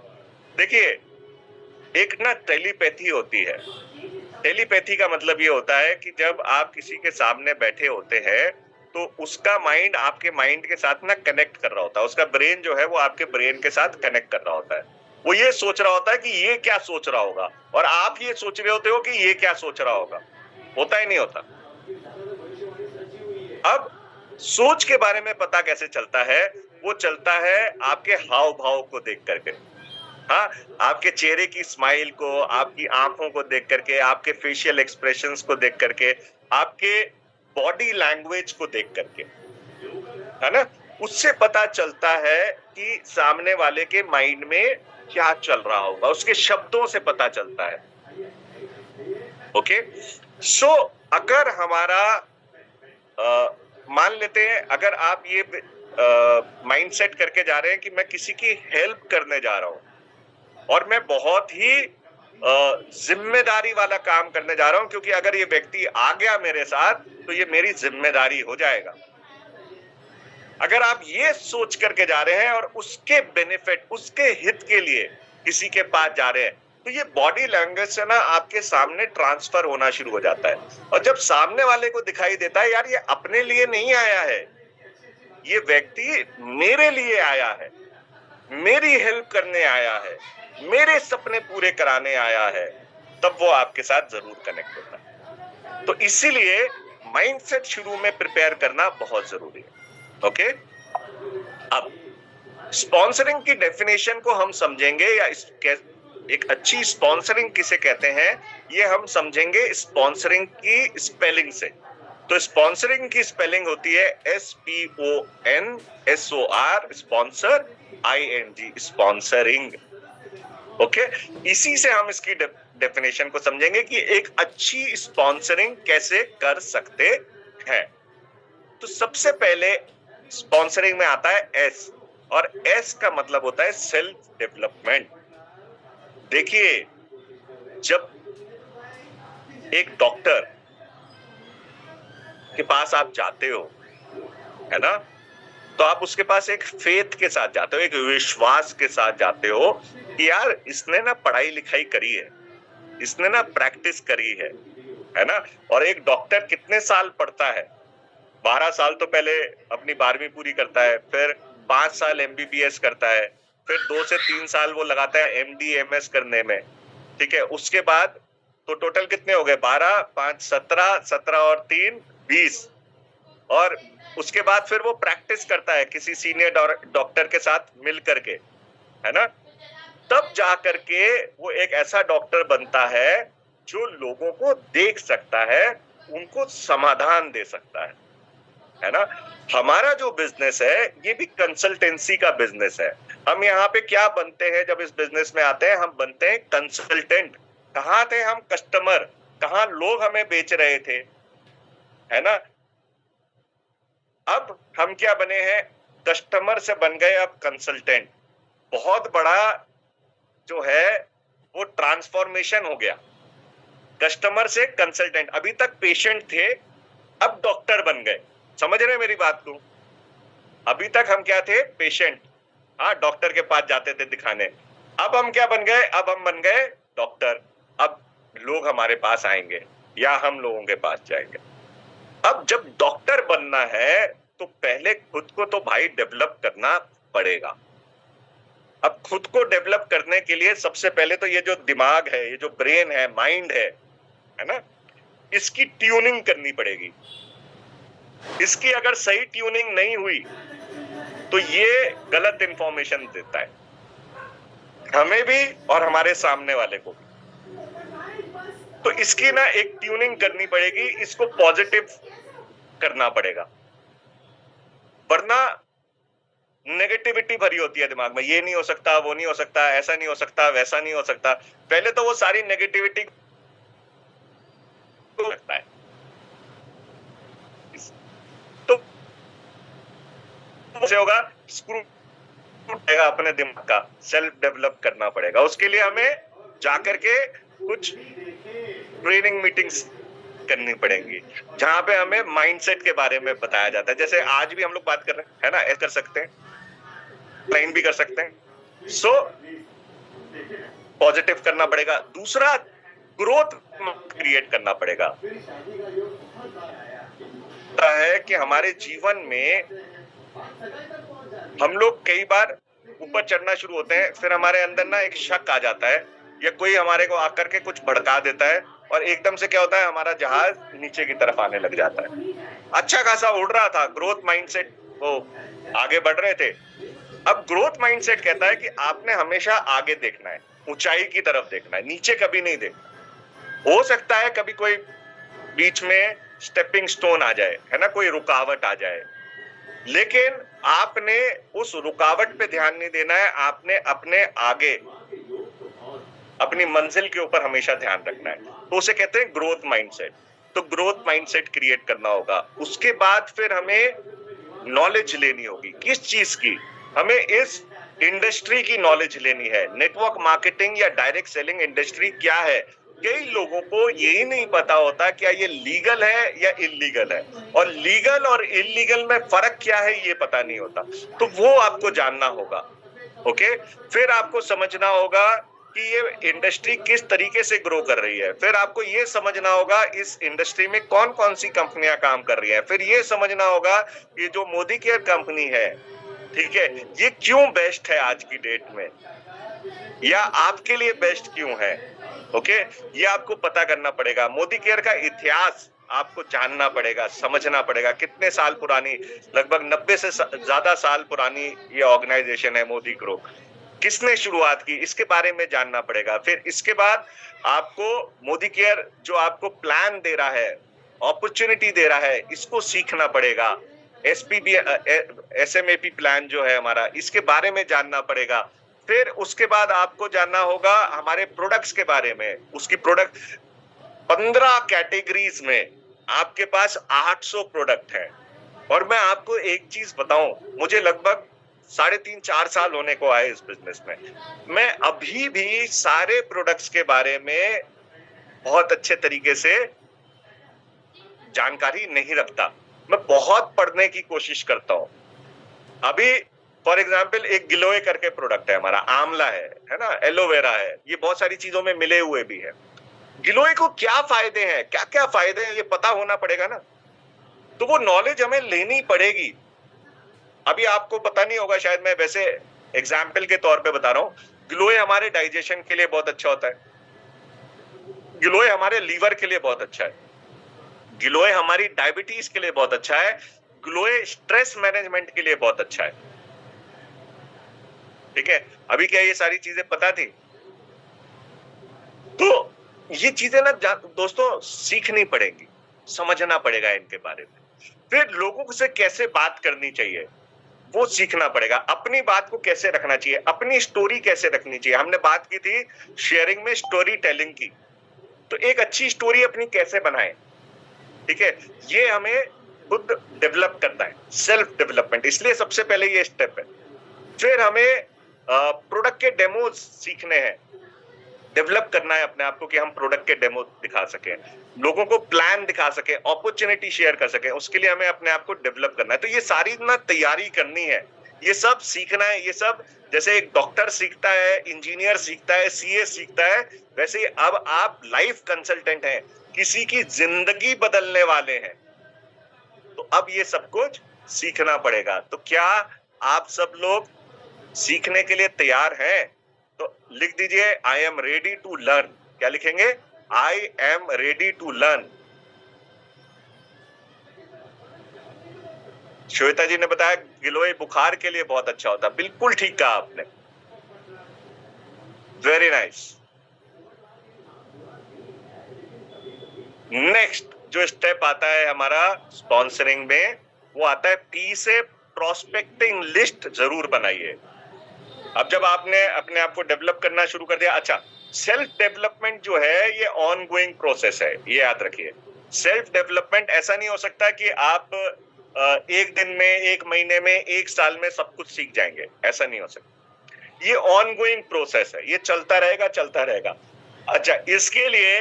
देखिए एक ना टेलीपैथी होती है। टेलीपैथी का मतलब ये होता है कि जब आप किसी के सामने बैठे होते हैं तो उसका माइंड आपके माइंड के साथ ना कनेक्ट कर रहा होता है, उसका ब्रेन जो है वो आपके ब्रेन के साथ कनेक्ट कर रहा होता है। वो ये सोच रहा होता है कि ये क्या सोच रहा होगा, और आप ये सोच रहे होते हो कि ये क्या सोच रहा होगा। होता ही नहीं होता। अब सोच के बारे में पता कैसे चलता है? वो चलता है आपके हाव भाव को देख करके। हाँ, आपके चेहरे की स्माइल को, आपकी आंखों को देख करके, आपके फेशियल एक्सप्रेशंस को देख करके, आपके बॉडी लैंग्वेज को देख करके, है ना, उससे पता चलता है कि सामने वाले के माइंड में क्या चल रहा होगा, उसके शब्दों से पता चलता है। ओके, सो अगर हमारा मान लेते हैं, अगर आप ये माइंड सेट करके जा रहे हैं कि मैं किसी की हेल्प करने जा रहा हूं और मैं बहुत ही जिम्मेदारी वाला काम करने जा रहा हूं, क्योंकि अगर ये व्यक्ति आ गया मेरे साथ तो ये मेरी जिम्मेदारी हो जाएगा। अगर आप ये सोच करके जा रहे हैं और उसके बेनिफिट, उसके हित के लिए किसी के पास जा रहे हैं, तो ये बॉडी लैंग्वेज से ना आपके सामने ट्रांसफर होना शुरू हो जाता है। और जब सामने वाले को दिखाई देता है यार ये अपने लिए नहीं आया है, ये व्यक्ति मेरे लिए आया है, मेरी हेल्प करने आया है, मेरे सपने पूरे कराने आया है, तब वो आपके साथ जरूर कनेक्ट होता है। तो इसीलिए माइंडसेट शुरू में प्रिपेयर करना बहुत जरूरी है। ओके, अब स्पॉन्सरिंग की डेफिनेशन को हम समझेंगे, या एक अच्छी स्पॉन्सरिंग किसे कहते हैं ये हम समझेंगे स्पॉन्सरिंग की स्पेलिंग से। तो स्पॉन्सरिंग की स्पेलिंग होती है SPONSOR, sponsor, ING, sponsoring. Okay, इसी से हम इसकी डेफिनेशन को समझेंगे कि एक अच्छी स्पॉन्सरिंग कैसे कर सकते हैं। तो सबसे पहले स्पॉन्सरिंग में आता है एस, और एस का मतलब होता है सेल्फ डेवलपमेंट। देखिए, जब एक डॉक्टर के पास आप जाते हो, है ना, तो आप उसके पास एक फेथ के साथ जाते हो, एक विश्वास के साथ जाते हो कि यार इसने ना पढ़ाई लिखाई करी है, इसने ना प्रैक्टिस करी है ना। और एक डॉक्टर कितने साल पढ़ता है? 12 साल तो पहले अपनी 12वीं पूरी करता है, फिर 5 साल MBBS करता है, फिर 2 से 3 साल वो लगाता है MD MS करने में, ठीक है। उसके बाद तो टोटल कितने हो गए? 12, 5, 17, 17 और 3, 20। और उसके बाद फिर वो प्रैक्टिस करता है किसी सीनियर डॉक्टर के साथ मिल करके, है ना। तब जा करके वो एक ऐसा डॉक्टर बनता है जो लोगों को देख सकता है, उनको समाधान दे सकता है ना। हमारा जो बिजनेस है ये भी कंसल्टेंसी का बिजनेस है। हम यहाँ पे क्या बनते हैं जब इस बिजनेस में आते हैं? हम बनते हैं कंसल्टेंट। कहाँ थे हम कस्टमर, कहाँ लोग हमें बेच रहे थे, है ना। अब हम क्या बने हैं? कस्टमर से बन गए अब कंसल्टेंट। बहुत बड़ा जो है वो ट्रांसफॉर्मेशन हो गया, कस्टमर से कंसल्टेंट। अभी तक पेशेंट थे, अब डॉक्टर बन गए। समझ रहे हैं मेरी बात को? अभी तक हम क्या थे? पेशेंट। हाँ, डॉक्टर के पास जाते थे दिखाने। अब हम क्या बन गए? अब हम बन गए डॉक्टर। अब लोग हमारे पास आएंगे या हम लोगों के पास जाएंगे। अब जब डॉक्टर बनना है तो पहले खुद को तो भाई डेवलप करना पड़ेगा। अब खुद को डेवलप करने के लिए सबसे पहले तो ये जो दिमाग है, ये जो ब्रेन है, माइंड है ना, इसकी ट्यूनिंग करनी पड़ेगी। इसकी अगर सही ट्यूनिंग नहीं हुई तो ये गलत इंफॉर्मेशन देता है, हमें भी और हमारे सामने वाले को भी। तो इसकी ना एक ट्यूनिंग करनी पड़ेगी, इसको पॉजिटिव करना पड़ेगा, वरना नेगेटिविटी भरी होती है दिमाग में। ये नहीं हो सकता, वो नहीं हो सकता, ऐसा नहीं हो सकता, वैसा नहीं हो सकता। पहले तो वो सारी नेगेटिविटी को लगता है। तो से होगा, स्क्रू पड़ेगा अपने दिमाग का, सेल्फ डेवलप करना पड़ेगा। उसके लिए हमें जाकर के कुछ ट्रेनिंग मीटिंग्स करनी पड़ेंगी जहां पे हमें माइंडसेट के बारे में बताया जाता है। जैसे आज भी हम लोग बात कर रहे हैं, है ना, ऐसे कर सकते हैं, लाइन भी कर सकते हैं। सो पॉजिटिव करना पड़ेगा। दूसरा, ग्रोथ क्रिएट करना पड़ेगा। है कि हमारे जीवन में हम लोग कई बार ऊपर चढ़ना शुरू होते हैं, फिर हमारे अंदर ना एक शक आ जाता है, या कोई हमारे को आकर के कुछ भड़का देता है, और एकदम से क्या होता है, हमारा जहाज नीचे की तरफ आने लग जाता है। अच्छा खासा उड़ रहा था, ग्रोथ माइंडसेट, वो आगे बढ़ रहे थे। अब ग्रोथ माइंडसेट कहता है कि आपने हमेशा आगे देखना है, ऊंचाई की तरफ देखना है, नीचे कभी नहीं देखना। हो सकता है कभी कोई बीच में स्टेपिंग स्टोन आ जाए, है ना, कोई रुकावट आ जाए, लेकिन आपने उस रुकावट पे ध्यान नहीं देना है। आपने अपने आगे, अपनी मंजिल के ऊपर हमेशा ध्यान रखना है। तो उसे कहते हैं ग्रोथ माइंडसेट। तो ग्रोथ माइंडसेट क्रिएट करना होगा। उसके बाद फिर हमें नॉलेज लेनी होगी। किस चीज की? हमें इस इंडस्ट्री की नॉलेज लेनी है। नेटवर्क मार्केटिंग या डायरेक्ट सेलिंग इंडस्ट्री क्या है? कई लोगों को यही नहीं पता होता क्या ये लीगल है या इलीगल है, और लीगल और इलीगल में फर्क क्या है ये पता नहीं होता। तो वो आपको जानना होगा। ओके, फिर आपको समझना होगा कि ये इंडस्ट्री किस तरीके से ग्रो कर रही है। फिर आपको ये समझना होगा इस इंडस्ट्री में कौन कौन सी कंपनियां काम कर रही हैं। फिर ये समझना होगा ये जो मोदी केयर कंपनी है, ठीक है, ये क्यों बेस्ट है आज की डेट में, या आपके लिए बेस्ट क्यों है। ओके, ये आपको पता करना पड़ेगा। मोदी केयर का इतिहास आपको जानना पड़ेगा, समझना पड़ेगा। कितने साल पुरानी, लगभग 90 से ज्यादा साल पुरानी ये ऑर्गेनाइजेशन है मोदी ग्रो। किसने शुरुआत की, इसके बारे में जानना पड़ेगा। फिर इसके बाद आपको मोदी केयर जो आपको प्लान दे रहा है, अपॉर्चुनिटी दे रहा है, इसको सीखना पड़ेगा। एसपीबी एसएमएपी प्लान जो है हमारा, इसके बारे में जानना पड़ेगा। फिर उसके बाद आपको जानना होगा हमारे प्रोडक्ट्स के बारे में, उसकी प्रोडक्ट 15 कैटेगरीज में आपके पास 800 प्रोडक्ट है। और मैं आपको एक चीज बताऊं, मुझे लगभग 3.5-4 साल होने को आए इस बिजनेस में। मैं अभी भी सारे प्रोडक्ट्स के बारे में बहुत अच्छे तरीके से जानकारी नहीं रखता। मैं बहुत पढ़ने की कोशिश करता हूं। अभी फॉर एग्जाम्पल एक गिलोय करके प्रोडक्ट है हमारा, आंवला है ना, एलोवेरा है, ये बहुत सारी चीजों में मिले हुए भी है। गिलोय को क्या फायदे हैं, क्या क्या फायदे हैं, ये पता होना पड़ेगा ना, तो वो नॉलेज हमें लेनी पड़ेगी। अभी आपको पता नहीं होगा शायद, मैं वैसे एग्जाम्पल के तौर पे बता रहा हूँ। गिलोय हमारे डाइजेशन के लिए बहुत अच्छा होता है, गिलोय हमारे लीवर के लिए बहुत अच्छा है, गिलोय हमारी डायबिटीज के लिए बहुत अच्छा है, गिलोय स्ट्रेस मैनेजमेंट के लिए बहुत अच्छा है। ठीक है, अभी क्या ये सारी चीजें पता थी? तो ये चीजें ना दोस्तों सीखनी पड़ेंगी, समझना पड़ेगा इनके बारे में। फिर लोगों से कैसे बात करनी चाहिए वो सीखना पड़ेगा, अपनी बात को कैसे रखना चाहिए, अपनी स्टोरी कैसे रखनी चाहिए। हमने बात की थी शेयरिंग में स्टोरी टेलिंग की, तो एक अच्छी स्टोरी अपनी कैसे बनाएं, ठीक है, ये हमें खुद डेवलप करना है, सेल्फ डेवलपमेंट, इसलिए सबसे पहले ये स्टेप है। फिर हमें प्रोडक्ट के डेमोज सीखने हैं, डेवलप करना है अपने आप को कि हम प्रोडक्ट के डेमो दिखा सकें, लोगों को प्लान दिखा सकें, अपॉर्चुनिटी शेयर कर सकें, उसके लिए हमें अपने आप को डेवलप करना है। तो ये सारी ना तैयारी करनी है, ये सब सीखना है। ये सब जैसे एक डॉक्टर सीखता है, इंजीनियर सीखता है, सीए सीखता है, वैसे ही अब आप लाइफ कंसल्टेंट हैं, किसी की जिंदगी बदलने वाले हैं, तो अब ये सब कुछ सीखना पड़ेगा। तो क्या आप सब लोग सीखने के लिए तैयार हैं? तो लिख दीजिए I am ready to learn. क्या लिखेंगे? I am ready to learn. Shweta ji ने बताया गिलोय बुखार के लिए बहुत अच्छा होता है, बिल्कुल ठीक कहा आपने, वेरी नाइस। नेक्स्ट जो स्टेप आता है हमारा स्पॉन्सरिंग में, वो आता है पी से प्रोस्पेक्टिंग लिस्ट जरूर बनाइए। अब जब आपने अपने आप को डेवलप करना शुरू कर दिया, अच्छा, सेल्फ डेवलपमेंट जो है ये ऑन गोइंग प्रोसेस है, ये याद रखिए। सेल्फ डेवलपमेंट ऐसा नहीं हो सकता कि आप एक दिन में, एक महीने में, एक साल में सब कुछ सीख जाएंगे, ऐसा नहीं हो सकता। ये ऑन गोइंग प्रोसेस है, ये चलता रहेगा, चलता रहेगा। अच्छा, इसके लिए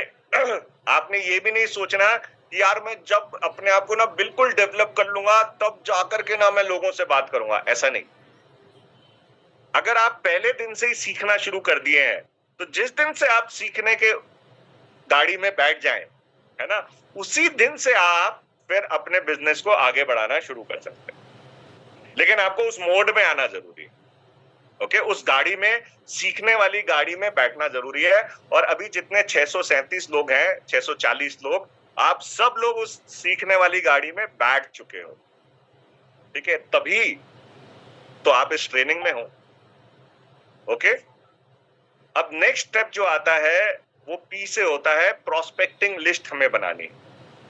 आपने ये भी नहीं सोचना कि यार मैं जब अपने आप को ना बिल्कुल डेवलप कर लूंगा तब जाकर के ना मैं लोगों से बात करूंगा, ऐसा नहीं। अगर आप पहले दिन से ही सीखना शुरू कर दिए हैं, तो जिस दिन से आप सीखने के गाड़ी में बैठ जाएं, है ना, उसी दिन से आप फिर अपने बिजनेस को आगे बढ़ाना शुरू कर सकते हैं। लेकिन आपको उस मोड में आना जरूरी है, ओके, उस गाड़ी में, सीखने वाली गाड़ी में बैठना जरूरी है। और अभी जितने 637 लोग हैं, 640 लोग, आप सब लोग उस सीखने वाली गाड़ी में बैठ चुके हो, ठीक है, तभी तो आप इस ट्रेनिंग में हो। ओके, अब नेक्स्ट स्टेप जो आता है वो पी से होता है प्रोस्पेक्टिंग लिस्ट हमें बनानी।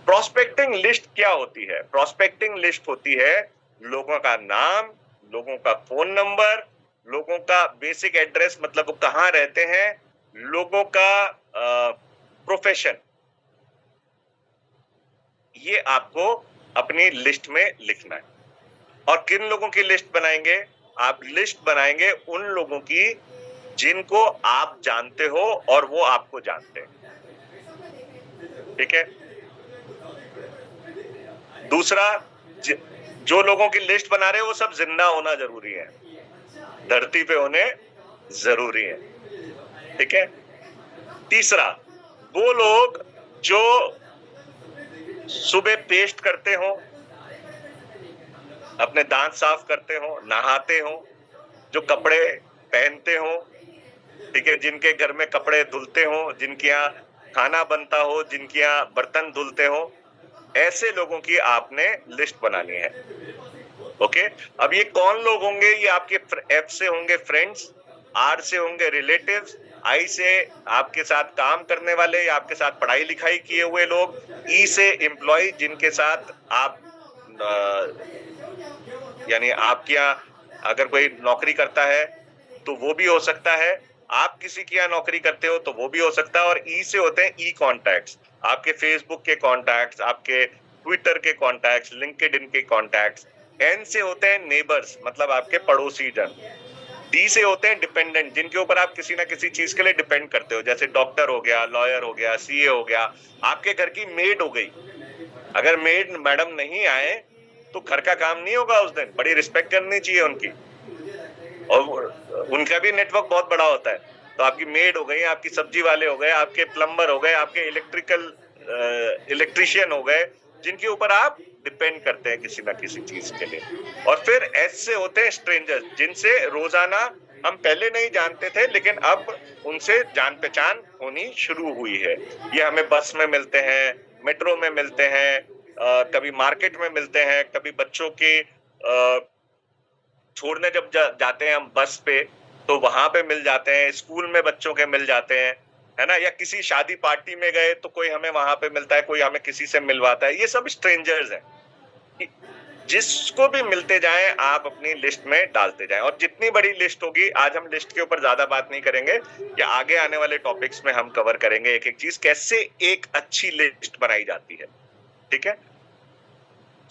प्रोस्पेक्टिंग लिस्ट क्या होती है? प्रोस्पेक्टिंग लिस्ट होती है लोगों का नाम, लोगों का फोन नंबर, लोगों का बेसिक एड्रेस, मतलब वो कहाँ रहते हैं, लोगों का प्रोफेशन, ये आपको अपनी लिस्ट में लिखना है। और किन लोगों की लिस्ट बनाएंगे? आप लिस्ट बनाएंगे उन लोगों की जिनको आप जानते हो और वो आपको जानते हैं, ठीक है। दूसरा, जो लोगों की लिस्ट बना रहे हैं वो सब जिंदा होना जरूरी है, धरती पे होने जरूरी है, ठीक है। तीसरा, वो लोग जो सुबह पेस्ट करते हो, अपने दांत साफ करते हो, नहाते हो, जो कपड़े पहनते हो, ठीक है, जिनके घर में कपड़े धुलते हो, जिनके यहाँ खाना बनता हो, जिनके यहाँ बर्तन धुलते हो, ऐसे लोगों की आपने लिस्ट बनानी है। ओके, अब ये कौन लोग होंगे? ये आपके एफ से होंगे फ्रेंड्स, आर से होंगे रिलेटिव्स, आई से आपके साथ काम करने वाले या आपके साथ पढ़ाई लिखाई किए हुए लोग, ई से एम्प्लॉय जिनके साथ आप यानी आपके यहाँ अगर कोई नौकरी करता है तो वो भी हो सकता है, आप किसी के यहाँ नौकरी करते हो तो वो भी हो सकता है। और ई से होते हैं ई कॉन्टैक्ट्स, आपके फेसबुक के कॉन्टैक्ट्स, आपके ट्विटर के कॉन्टैक्ट्स, लिंक्डइन के कॉन्टैक्ट्स। एन से होते हैं नेबर्स, मतलब आपके पड़ोसी जन। डी से होते हैं डिपेंडेंट, जिनके ऊपर आप किसी ना किसी चीज के लिए डिपेंड करते हो, जैसे डॉक्टर हो गया, लॉयर हो गया, सीए हो गया, आपके घर की मेड हो गई। अगर मेड मैडम नहीं आए तो घर का काम नहीं होगा उस दिन, बड़ी रिस्पेक्ट करनी चाहिए उनकी, और उनका भी नेटवर्क बहुत बड़ा होता है। तो आपकी मेड हो गई, आपकी सब्जी वाले हो गए, आपके प्लम्बर हो गए, आपके इलेक्ट्रिशियन हो गए, जिनके ऊपर आप डिपेंड करते हैं किसी ना किसी चीज के लिए। और फिर एस से होते हैं स्ट्रेंजर्स, जिनसे रोजाना हम पहले नहीं जानते थे लेकिन अब उनसे जान पहचान होनी शुरू हुई है। ये हमें बस में मिलते हैं, मेट्रो में मिलते हैं, कभी मार्केट में मिलते हैं, कभी बच्चों के छोड़ने जब जाते हैं हम बस पे तो वहां पे मिल जाते हैं, स्कूल में बच्चों के मिल जाते हैं, है ना, या किसी शादी पार्टी में गए तो कोई हमें वहां पे मिलता है, कोई हमें किसी से मिलवाता है। ये सब स्ट्रेंजर्स हैं। जिसको भी मिलते जाएं आप अपनी लिस्ट में डालते जाएं, और जितनी बड़ी लिस्ट होगी, आज हम लिस्ट के ऊपर ज्यादा बात नहीं करेंगे, या आगे आने वाले टॉपिक्स में हम कवर करेंगे एक एक चीज, कैसे एक अच्छी लिस्ट बनाई जाती है। ठीक है,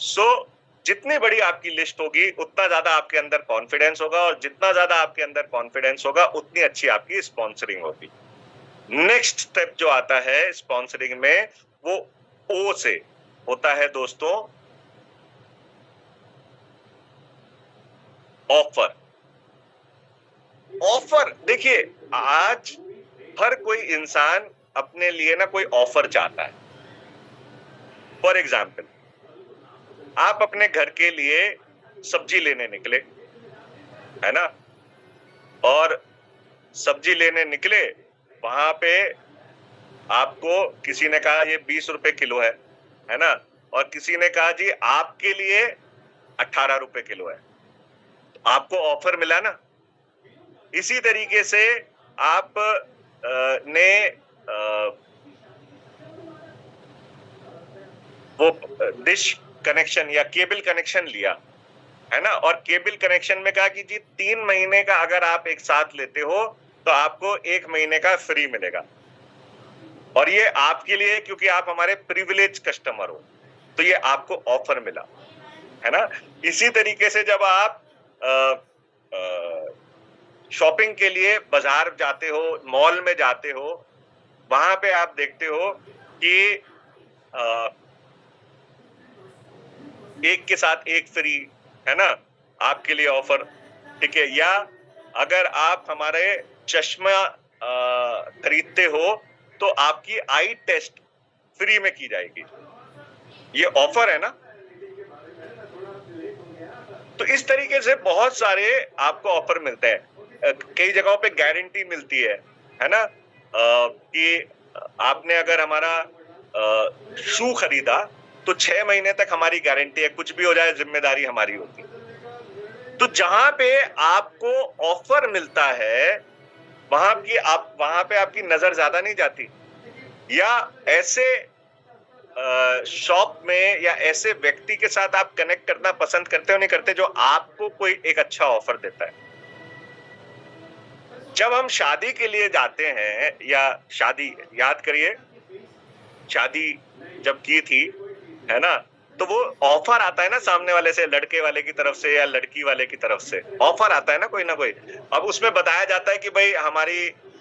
सो जितनी बड़ी आपकी लिस्ट होगी उतना ज्यादा आपके अंदर कॉन्फिडेंस होगा, और जितना ज्यादा आपके अंदर कॉन्फिडेंस होगा उतनी अच्छी आपकी स्पॉन्सरिंग होगी। नेक्स्ट स्टेप जो आता है स्पॉन्सरिंग में, वो ओ से होता है दोस्तों, ऑफर। ऑफर देखिए, आज हर कोई इंसान अपने लिए ना कोई ऑफर चाहता है। फॉर एग्जाम्पल, आप अपने घर के लिए सब्जी लेने निकले, है ना, और सब्जी लेने निकले, वहां पे आपको किसी ने कहा ये 20 रुपए किलो है ना, और किसी ने कहा जी आपके लिए 18 रुपए किलो है, तो आपको ऑफर मिला ना। इसी तरीके से आप ने वो डिश कनेक्शन या केबल कनेक्शन लिया, है ना, और केबल कनेक्शन में कहा कि जी 3 महीने का अगर आप एक साथ लेते हो तो आपको 1 महीने का फ्री मिलेगा, और ये आपके लिए, क्योंकि आप हमारे प्रिविलेज कस्टमर हो, तो ये आपको ऑफर मिला, है ना। इसी तरीके से जब आप शॉपिंग के लिए बाजार जाते हो, मॉल में जाते हो, वहां पे आप देखते हो कि एक के साथ एक फ्री, है ना, आपके लिए ऑफर। ठीक है, या अगर आप हमारे चश्मा खरीदते हो तो आपकी आई टेस्ट फ्री में की जाएगी, ये ऑफर है ना। तो इस तरीके से बहुत सारे आपको ऑफर मिलते हैं। कई जगहों पे गारंटी मिलती है ना, कि आपने अगर हमारा शू खरीदा तो 6 महीने तक हमारी गारंटी है, कुछ भी हो जाए जिम्मेदारी हमारी होती। तो जहां पे आपको ऑफर मिलता है वहां पे आपकी नजर ज्यादा नहीं जाती, या ऐसे शॉप में या ऐसे व्यक्ति के साथ आप कनेक्ट करना पसंद करते हो नहीं करते जो आपको कोई एक अच्छा ऑफर देता है। जब हम शादी के लिए जाते हैं, या शादी, याद करिए शादी जब की थी, है ना, तो वो ऑफर आता है ना सामने वाले से, लड़के वाले की तरफ से या लड़की वाले की तरफ से ऑफर आता है ना कोई ना कोई। अब उसमें बताया जाता है कि भाई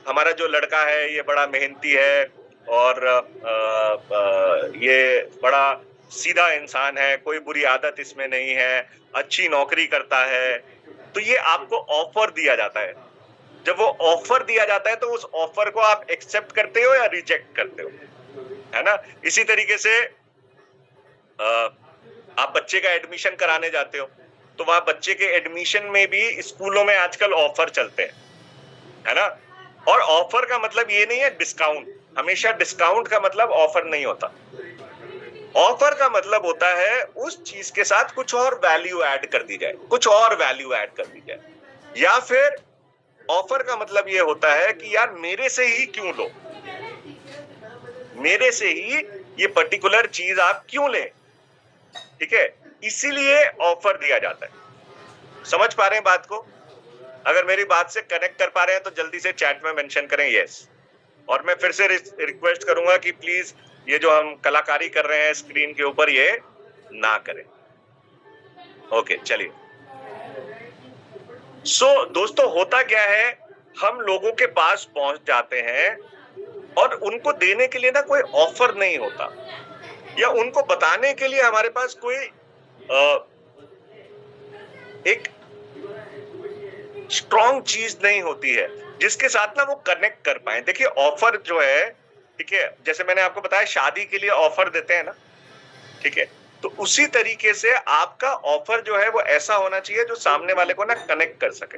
हमारा जो लड़का है ये बड़ा मेहनती है, और ये बड़ा सीधा इंसान है, कोई बुरी आदत इसमें नहीं है, अच्छी नौकरी करता है। तो ये आपको ऑफर दिया जाता है। जब वो ऑफर दिया जाता है तो उस ऑफर को आप एक्सेप्ट करते हो या रिजेक्ट करते हो, है ना। इसी तरीके से आप बच्चे का एडमिशन कराने जाते हो तो वहां बच्चे के एडमिशन में भी स्कूलों में आजकल ऑफर चलते हैं, है ना। और ऑफर का मतलब ये नहीं है डिस्काउंट, हमेशा डिस्काउंट का मतलब ऑफर नहीं होता। ऑफर का मतलब होता है उस चीज के साथ कुछ और वैल्यू ऐड कर दी जाए, कुछ और वैल्यू ऐड कर दी जाए। या फिर ऑफर का मतलब ये होता है कि यार मेरे से ही क्यों लो, मेरे से ही ये पर्टिकुलर चीज आप क्यों लें। ठीक है, इसीलिए ऑफर दिया जाता है। समझ पा रहे हैं बात को? अगर मेरी बात से कनेक्ट कर पा रहे हैं तो जल्दी से चैट में मेंशन करें यस। और मैं फिर से रिक्वेस्ट करूंगा कि प्लीज ये जो हम कलाकारी कर रहे हैं स्क्रीन के ऊपर, ये ना करें। ओके, चलिए। दोस्तों, होता क्या है, हम लोगों के पास पहुंच जाते हैं और उनको देने के लिए ना कोई ऑफर नहीं होता, या उनको बताने के लिए हमारे पास कोई एक स्ट्रॉन्ग चीज नहीं होती है जिसके साथ ना वो कनेक्ट कर पाए। देखिए, ऑफर जो है, ठीक है, जैसे मैंने आपको बताया शादी के लिए ऑफर देते हैं ना, ठीक है, तो उसी तरीके से आपका ऑफर जो है वो ऐसा होना चाहिए जो सामने वाले को ना कनेक्ट कर सके।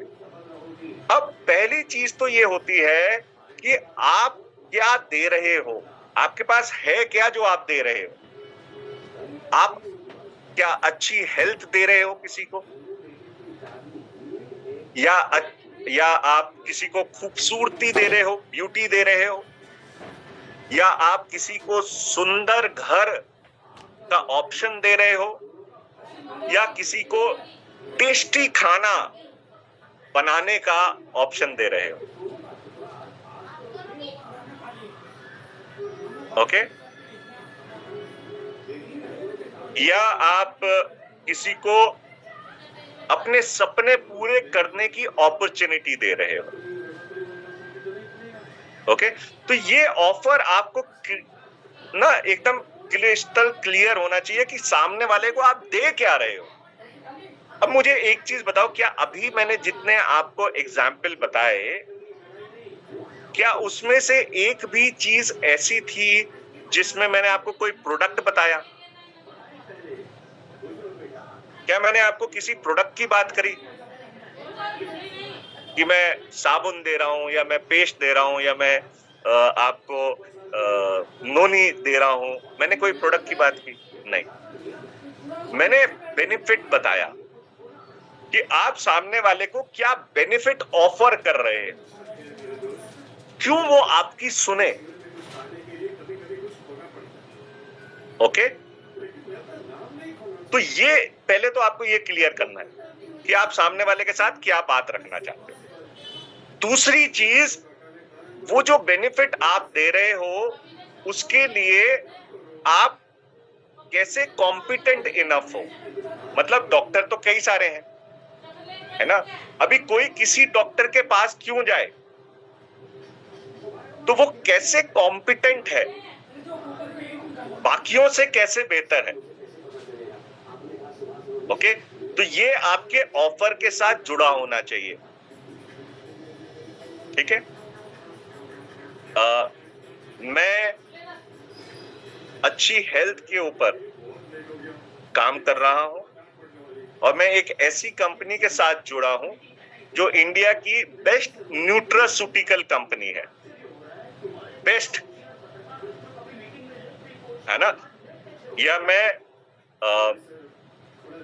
अब पहली चीज तो ये होती है कि आप क्या दे रहे हो, आपके पास है क्या जो आप दे रहे हो। आप क्या अच्छी हेल्थ दे रहे हो किसी को, या आप किसी को खूबसूरती दे रहे हो, ब्यूटी दे रहे हो, या आप किसी को सुंदर घर का ऑप्शन दे रहे हो, या किसी को टेस्टी खाना बनाने का ऑप्शन दे रहे हो। ओके, या आप किसी को अपने सपने पूरे करने की अपॉर्चुनिटी दे रहे हो। ओके, तो ये ऑफर आपको ना एकदम क्रिस्टल क्लियर होना चाहिए कि सामने वाले को आप दे क्या रहे हो। अब मुझे एक चीज बताओ, क्या अभी मैंने जितने आपको एग्जाम्पल बताए, क्या उसमें से एक भी चीज ऐसी थी जिसमें मैंने आपको कोई प्रोडक्ट बताया? क्या मैंने आपको किसी प्रोडक्ट की बात करी कि मैं साबुन दे रहा हूं, या मैं पेस्ट दे रहा हूं, या मैं आपको नोनी दे रहा हूं? मैंने कोई प्रोडक्ट की बात की? नहीं, मैंने बेनिफिट बताया कि आप सामने वाले को क्या बेनिफिट ऑफर कर रहे हैं, क्यों वो आपकी सुने। ओके, तो ये पहले तो आपको ये क्लियर करना है कि आप सामने वाले के साथ क्या बात रखना चाहते हो। दूसरी चीज, वो जो बेनिफिट आप दे रहे हो उसके लिए आप कैसे कॉम्पिटेंट इनफ हो। मतलब डॉक्टर तो कई सारे हैं, है ना, अभी कोई किसी डॉक्टर के पास क्यों जाए, तो वो कैसे कॉम्पिटेंट है, बाकियों से कैसे बेहतर है। ओके, तो ये आपके ऑफर के साथ जुड़ा होना चाहिए, ठीक है। मैं अच्छी हेल्थ के ऊपर काम कर रहा हूं और मैं एक ऐसी कंपनी के साथ जुड़ा हूं जो इंडिया की बेस्ट न्यूट्रास्यूटिकल कंपनी है, बेस्ट, है ना। या मैं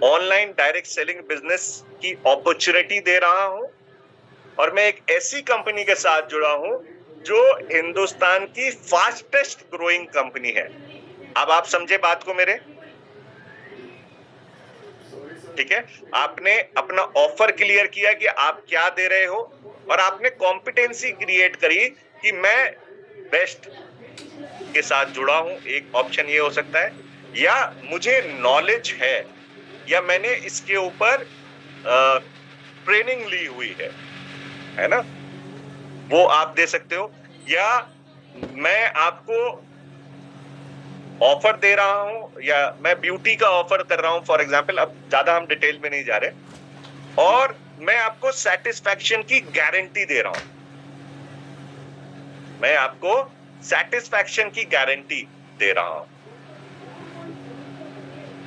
ऑनलाइन डायरेक्ट सेलिंग बिजनेस की अपॉर्चुनिटी दे रहा हूं और मैं एक ऐसी कंपनी के साथ जुड़ा हूं जो हिंदुस्तान की फास्टेस्ट ग्रोइंग कंपनी है। अब आप समझे बात को मेरे, ठीक है। आपने अपना ऑफर क्लियर किया कि आप क्या दे रहे हो, और आपने कॉम्पिटेंसी क्रिएट करी कि मैं बेस्ट के साथ जुड़ा हूं। एक ऑप्शन ये हो सकता है, या मुझे नॉलेज है, या मैंने इसके ऊपर ट्रेनिंग ली हुई है ना, वो आप दे सकते हो। या मैं आपको ऑफर दे रहा हूं, या मैं ब्यूटी का ऑफर कर रहा हूं फॉर एग्जांपल, अब ज्यादा हम डिटेल में नहीं जा रहे, और मैं आपको सेटिस्फैक्शन की गारंटी दे रहा हूं, मैं आपको सेटिस्फैक्शन की गारंटी दे रहा हूं।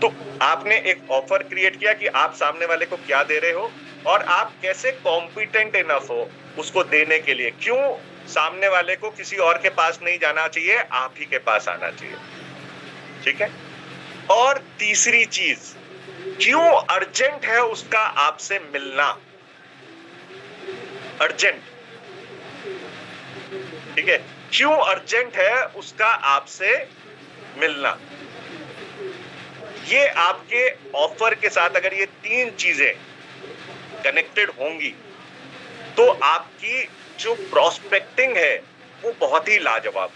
तो आपने एक ऑफर क्रिएट किया कि आप सामने वाले को क्या दे रहे हो और आप कैसे कॉम्पिटेंट इनफ हो उसको देने के लिए। क्यों सामने वाले को किसी और के पास नहीं जाना चाहिए, आप ही के पास आना चाहिए, ठीक है। और तीसरी चीज, क्यों अर्जेंट है उसका आपसे मिलना, अर्जेंट, ठीक है, क्यों अर्जेंट है उसका आपसे मिलना। ये आपके ऑफर के साथ अगर ये 3 चीजें कनेक्टेड होंगी तो आपकी जो प्रोस्पेक्टिंग है वो बहुत ही लाजवाब।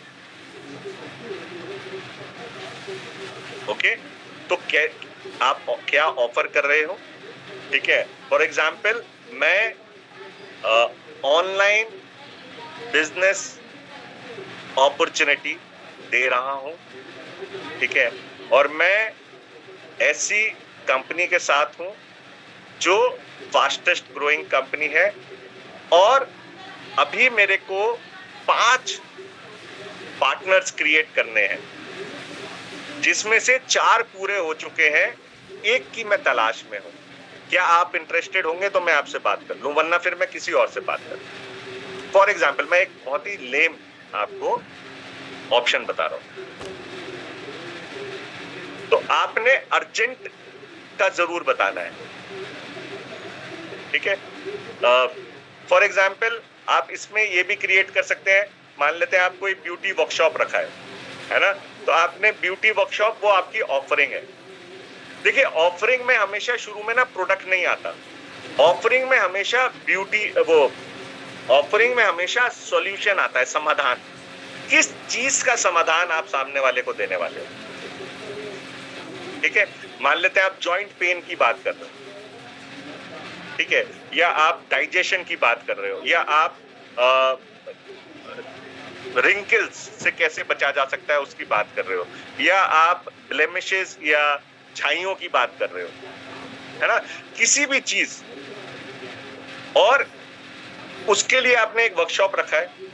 ओके, तो आप क्या ऑफर कर रहे हो? ठीक है, फॉर एग्जाम्पल मैं ऑनलाइन बिजनेस अपॉर्चुनिटी दे रहा हूं, ठीक है, और मैं ऐसी कंपनी के साथ हूं जो फास्टेस्ट ग्रोइंग कंपनी है और अभी मेरे को 5 पार्टनर्स क्रिएट करने हैं जिसमें से 4 पूरे हो चुके हैं, एक की मैं तलाश में हूं। क्या आप इंटरेस्टेड होंगे तो मैं आपसे बात कर लूं, वरना फिर मैं किसी और से बात कर लूं। फॉर एग्जाम्पल मैं एक बहुत ही लेम आपको ऑप्शन बता रहा हूं। तो आपने अर्जेंट का जरूर बताना है, ठीक है। फॉर एग्जाम्पल आप इसमें ये भी क्रिएट कर सकते हैं, मान लेते हैं आप कोई ब्यूटी वर्कशॉप रखा है ना, तो आपने ब्यूटी वर्कशॉप वो आपकी ऑफरिंग है। देखिए ऑफरिंग में हमेशा शुरू में ना प्रोडक्ट नहीं आता, ऑफरिंग में हमेशा ऑफरिंग में हमेशा सॉल्यूशन आता है, समाधान। किस चीज का समाधान आप सामने वाले को देने वाले हो, ठीक है। मान लेते हैं आप जॉइंट पेन की बात कर रहे हो, ठीक है, या आप डाइजेशन की बात कर रहे हो, या आप रिंकल्स से कैसे बचा जा सकता है उसकी बात कर रहे हो, या आप ब्लेमिशेस या छाइयों की बात कर रहे हो, है ना, किसी भी चीज। और उसके लिए आपने एक वर्कशॉप रखा है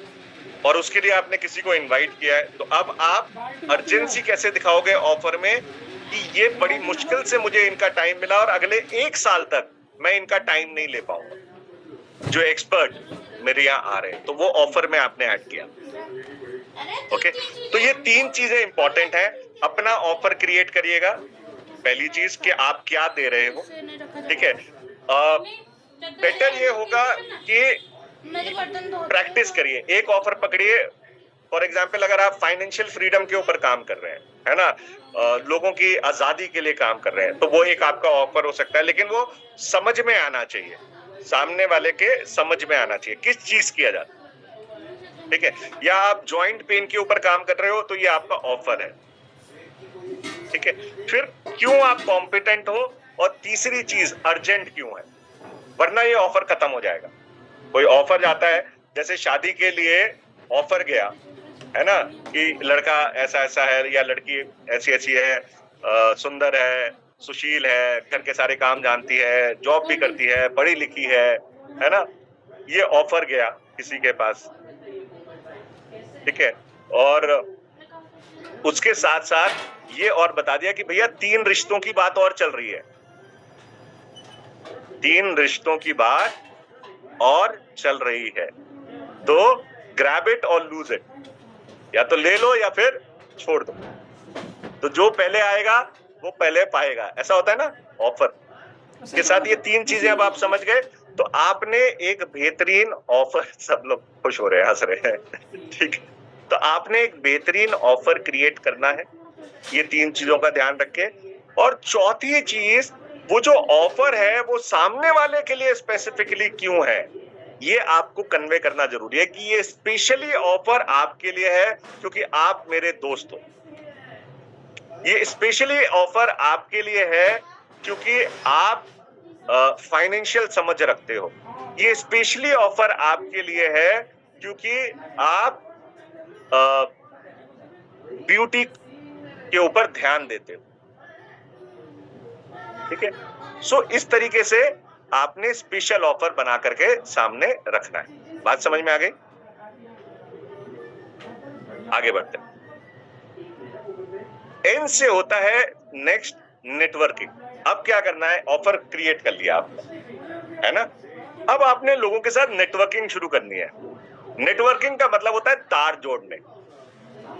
और उसके लिए आपने किसी को इनवाइट किया है, तो अब आप अर्जेंसी कैसे दिखाओगे ऑफर में कि ये बड़ी मुश्किल से मुझे इनका टाइम मिला और अगले 1 साल तक मैं इनका टाइम नहीं ले पाऊंगा, जो एक्सपर्ट मेरे यहाँ आ रहे हैं, तो वो ऑफर में आपने ऐड किया। ओके, तो ये 3 चीजें इंपॉर्टेंट है। अपना ऑफर क्रिएट करिएगा, पहली चीज कि आप क्या दे रहे हो, ठीक है। बेटर ये होगा कि प्रैक्टिस करिए, एक ऑफर पकड़िए। फॉर एग्जाम्पल अगर आप फाइनेंशियल फ्रीडम के ऊपर काम कर रहे हैं, है ना, लोगों की आजादी के लिए काम कर रहे हैं, तो वो एक आपका ऑफर हो सकता है, लेकिन वो समझ में आना चाहिए, सामने वाले के समझ में आना चाहिए किस चीज किया जाता है, ठीक है। या आप जॉइंट पेन के ऊपर काम कर रहे हो तो ये आपका ऑफर है, ठीक है। फिर क्यों आप कॉम्पिटेंट हो, और तीसरी चीज अर्जेंट क्यों है, वरना ये ऑफर खत्म हो जाएगा। कोई ऑफर जाता है, जैसे शादी के लिए ऑफर गया, है ना, कि लड़का ऐसा ऐसा है या लड़की ऐसी ऐसी है, सुंदर है, सुशील है, घर के सारे काम जानती है, जॉब भी करती है, पढ़ी लिखी है ना, ये ऑफर गया किसी के पास, ठीक है। और उसके साथ साथ ये और बता दिया कि भैया 3 रिश्तों की बात और चल रही है, 3 रिश्तों की बात और चल रही है, तो ग्रैब इट और लूज इट, या तो ले लो या फिर छोड़ दो। तो जो पहले आएगा वो पहले पाएगा, ऐसा होता है ना ऑफर के साथ। ये 3 चीजें अब आप समझ गए, तो आपने एक बेहतरीन ऑफर, सब लोग खुश हो रहे हैं, हंस रहे हैं, ठीक है। तो आपने एक बेहतरीन ऑफर क्रिएट करना है, ये 3 चीजों का ध्यान रखें। और चौथी चीज, वो जो ऑफर है वो सामने वाले के लिए स्पेसिफिकली क्यों है, ये आपको कन्वे करना जरूरी है कि ये स्पेशली ऑफर आपके लिए है क्योंकि आप मेरे दोस्त हो। ये स्पेशली ऑफर आपके लिए है क्योंकि आप फाइनेंशियल समझ रखते हो। ये स्पेशली ऑफर आपके लिए है क्योंकि आप ब्यूटी के ऊपर ध्यान देते हो, ठीक है। सो इस तरीके से आपने स्पेशल ऑफर बना करके सामने रखना है। बात समझ में आ गई? आगे बढ़ते हैं। एन से होता है नेक्स्ट नेटवर्किंग। अब क्या करना है, ऑफर क्रिएट कर लिया आपने, है ना, अब आपने लोगों के साथ नेटवर्किंग शुरू करनी है। नेटवर्किंग का मतलब होता है तार जोड़ने,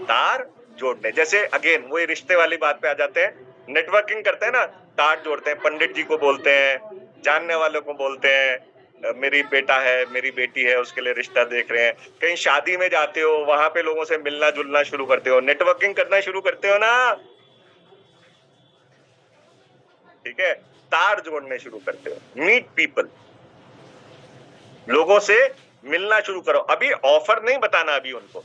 तार जोड़ने। जैसे अगेन वही रिश्ते वाली बात पे आ जाते हैं, नेटवर्किंग करते हैं ना, तार जोड़ते हैं, पंडित जी को बोलते हैं, जानने वालों को बोलते हैं, मेरी बेटा है, मेरी बेटी है, उसके लिए रिश्ता देख रहे हैं। कहीं शादी में जाते हो, वहां पे लोगों से मिलना जुलना शुरू करते हो, नेटवर्किंग करना शुरू करते हो ना। ठीक है, तार जोड़ने शुरू करते हो, मीट पीपल, लोगों से मिलना शुरू करो। अभी ऑफर नहीं बताना, अभी उनको,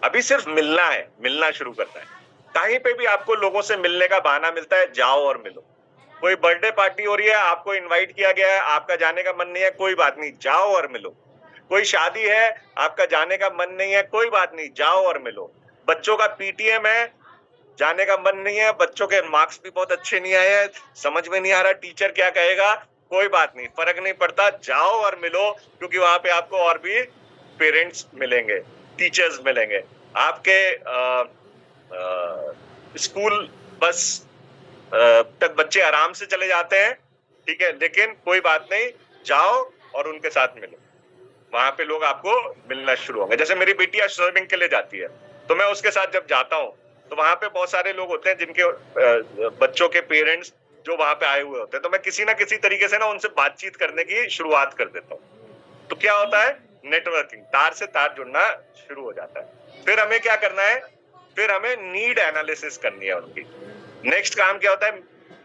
अभी सिर्फ मिलना है, मिलना शुरू करना है। कहीं पे भी आपको लोगों से मिलने का बहाना मिलता है, जाओ और मिलो। कोई बर्थडे पार्टी हो रही है, आपको इनवाइट किया गया है, आपका जाने का मन नहीं है, कोई बात नहीं, जाओ और मिलो। कोई शादी है, आपका जाने का मन नहीं है, कोई बात नहीं, जाओ और मिलो। बच्चों का पीटीएम है, जाने का मन नहीं है, बच्चों के मार्क्स भी बहुत अच्छे नहीं आए हैं, समझ में नहीं आ रहा टीचर क्या कहेगा, कोई बात नहीं, फर्क नहीं पड़ता, जाओ और मिलो, क्योंकि वहां पे आपको और भी पेरेंट्स मिलेंगे, टीचर्स मिलेंगे। आपके स्कूल बस तक बच्चे आराम से चले जाते हैं, ठीक है, लेकिन कोई बात नहीं, जाओ और उनके साथ मिलो। वहां पे लोग आपको मिलना शुरू होंगे। जैसे मेरी बेटियां स्विमिंग के लिए जाती है, तो मैं उसके साथ जब जाता हूँ तो वहां पे बहुत सारे लोग होते हैं जिनके बच्चों के पेरेंट्स जो वहां पे आए हुए होते हैं, तो मैं किसी ना किसी तरीके से ना उनसे बातचीत करने की शुरुआत कर देता हूँ। तो क्या होता है, नेटवर्किंग, तार से तार जुड़ना शुरू हो जाता है। फिर हमें क्या करना है, फिर हमें नीड एनालिसिस करनी है उनकी। नेक्स्ट काम क्या होता है,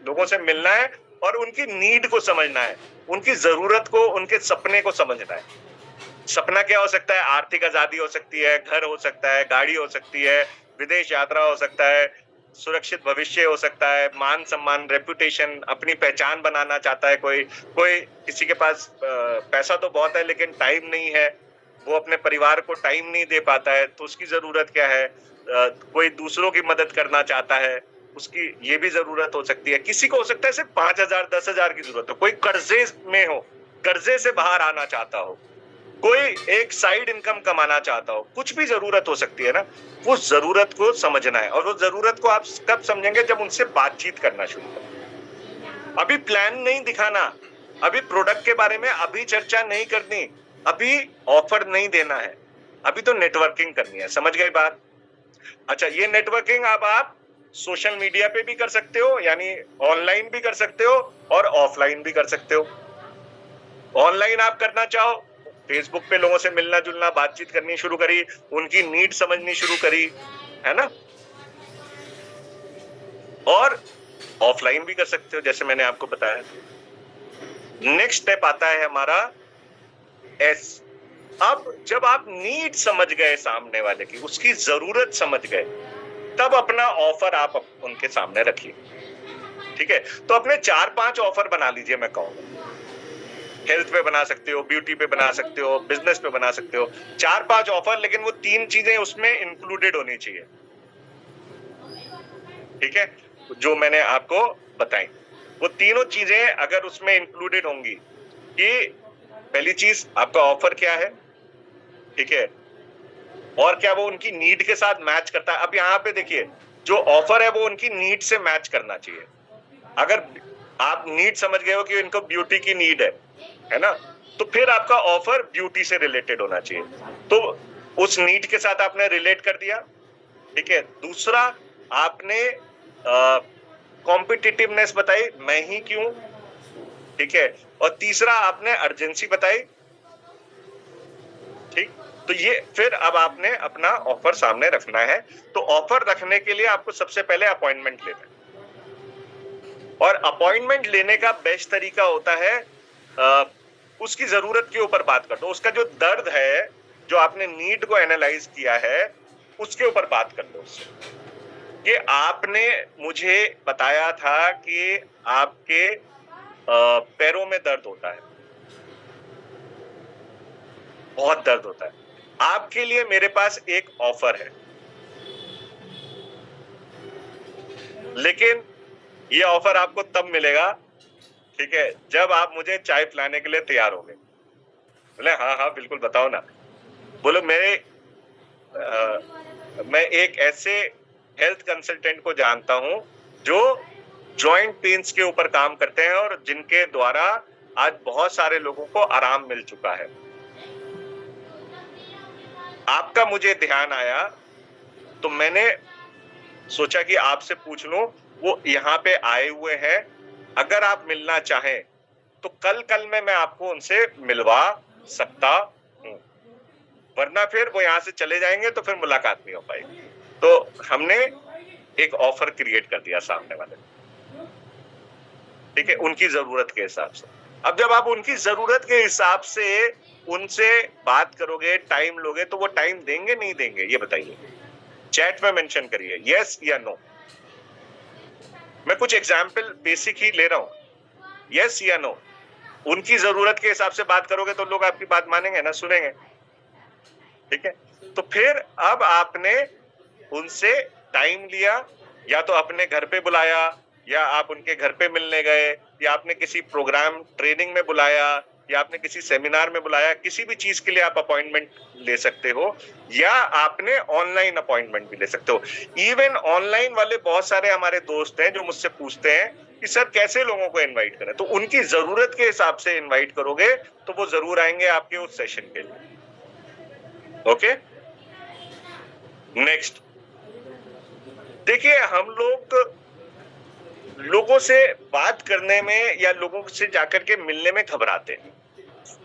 लोगों से मिलना है और उनकी नीड को समझना है, उनकी जरूरत को, उनके सपने को समझना है। सपना क्या हो सकता है, आर्थिक आजादी हो सकती है, घर हो सकता है, गाड़ी हो सकती है, विदेश यात्रा हो सकता है, सुरक्षित भविष्य हो सकता है, मान सम्मान, रेपुटेशन, अपनी पहचान बनाना चाहता है कोई। कोई किसी के पास पैसा तो बहुत है लेकिन टाइम नहीं है, वो अपने परिवार को टाइम नहीं दे पाता है, तो उसकी जरूरत क्या है। कोई दूसरों की मदद करना चाहता है, उसकी ये भी जरूरत हो सकती है। किसी को हो सकता है सिर्फ 5,000 10,000 की जरूरत हो, कोई कर्जे में हो, कर्जे से बाहर आना चाहता हो, कोई एक साइड इनकम कमाना चाहता हो, कुछ भी जरूरत हो सकती है ना। वो जरूरत को समझना है, और वो जरूरत को आप कब समझेंगे, जब उनसे बातचीत करना शुरू करें। अभी प्लान नहीं दिखाना, अभी प्रोडक्ट के बारे में अभी चर्चा नहीं करनी, अभी ऑफर नहीं देना है, अभी तो नेटवर्किंग करनी है। समझ गए बात? अच्छा, ये नेटवर्किंग आप सोशल मीडिया पे भी कर सकते हो, यानी ऑनलाइन भी कर सकते हो और ऑफलाइन भी कर सकते हो। ऑनलाइन आप करना चाहो, फेसबुक पे लोगों से मिलना जुलना, बातचीत करनी शुरू करी, उनकी नीड समझनी शुरू करी, है ना। और ऑफलाइन भी कर सकते हो, जैसे मैंने आपको बताया। नेक्स्ट स्टेप आता है हमारा एस। अब जब आप नीड समझ गए सामने वाले की, उसकी जरूरत समझ गए, तब अपना ऑफर आप उनके सामने रखिए। ठीक है, तो अपने 4-5 ऑफर बना लीजिए। मैं कहूँगा हेल्थ पे बना सकते हो, ब्यूटी पे बना सकते हो, बिजनेस पे बना सकते हो, 4-5 ऑफर, लेकिन वो 3 चीजें उसमें इंक्लूडेड होनी चाहिए। ठीक है, जो मैंने आपको बताई, वो तीनों चीजें अगर उसमें इंक्लूडेड होंगी कि पहली चीज आपका ऑफर क्या है, ठीक है, और क्या वो उनकी नीड के साथ मैच करता है। अब यहाँ पे देखिए, जो ऑफर है वो उनकी नीड से मैच करना चाहिए। अगर आप नीड समझ गए हो कि इनको ब्यूटी की नीड है ना, तो फिर आपका ऑफर ब्यूटी से रिलेटेड होना चाहिए। तो उस नीड के साथ आपने रिलेट कर दिया, ठीक है। दूसरा, आपने कॉम्पिटिटिवनेस बताई, मैं ही क्यों, ठीक है। और तीसरा, आपने अर्जेंसी बताई, ठीक। तो ये फिर अब आपने अपना ऑफर सामने रखना है। तो ऑफर रखने के लिए आपको सबसे पहले अपॉइंटमेंट लेना है, और अपॉइंटमेंट लेने का बेस्ट तरीका होता है उसकी जरूरत के ऊपर बात कर दो। उसका जो दर्द है, जो आपने नीड को एनालाइज किया है, उसके ऊपर बात कर लो उससे, कि आपने मुझे बताया था कि आपके पैरों में दर्द होता है, बहुत दर्द होता है, आपके लिए मेरे पास एक ऑफर है, लेकिन ये ऑफर आपको तब मिलेगा, ठीक है, जब आप मुझे चाय पिलाने के लिए तैयार होंगे। बोले हाँ हाँ बिल्कुल, बताओ ना। बोलो मैं एक ऐसे हेल्थ कंसल्टेंट को जानता हूं जो जॉइंट पेन्स के ऊपर काम करते हैं, और जिनके द्वारा आज बहुत सारे लोगों को आराम मिल चुका है। आपका मुझे ध्यान आया, तो मैंने सोचा कि आपसे पूछ लूं। वो यहाँ पे आए हुए हैं, अगर आप मिलना चाहें तो कल में मैं आपको उनसे मिलवा सकता हूं, वरना फिर वो यहाँ से चले जाएंगे तो फिर मुलाकात नहीं हो पाएगी। तो हमने एक ऑफर क्रिएट कर दिया सामने वाले। ठीक है, उनकी जरूरत के हिसाब से। अब जब आप उनकी जरूरत के हिसाब से उनसे बात करोगे, टाइम लोगे, तो वो टाइम देंगे नहीं देंगे, ये बताइए। चैट में मेंशन करिए यस या नो। मैं कुछ एग्जाम्पल बेसिक ही ले रहा हूं, यस या नो। उनकी जरूरत के हिसाब से बात करोगे तो लोग आपकी बात मानेंगे ना, सुनेंगे। ठीक है, तो फिर अब आपने उनसे टाइम लिया, या तो अपने घर पे बुलाया, या आप उनके घर पे मिलने गए, या आपने किसी प्रोग्राम ट्रेनिंग में बुलाया, या आपने किसी सेमिनार में बुलाया, किसी भी चीज के लिए आप अपॉइंटमेंट ले सकते हो, या आपने ऑनलाइन अपॉइंटमेंट भी ले सकते हो। इवन ऑनलाइन वाले बहुत सारे हमारे दोस्त हैं जो मुझसे पूछते हैं कि सर कैसे लोगों को इनवाइट करें, तो उनकी जरूरत के हिसाब से इनवाइट करोगे तो वो जरूर आएंगे आपके उस सेशन के लिए। ओके, नेक्स्ट देखिए, हम लोगों से बात करने में या लोगों से जाकर के मिलने में घबराते हैं।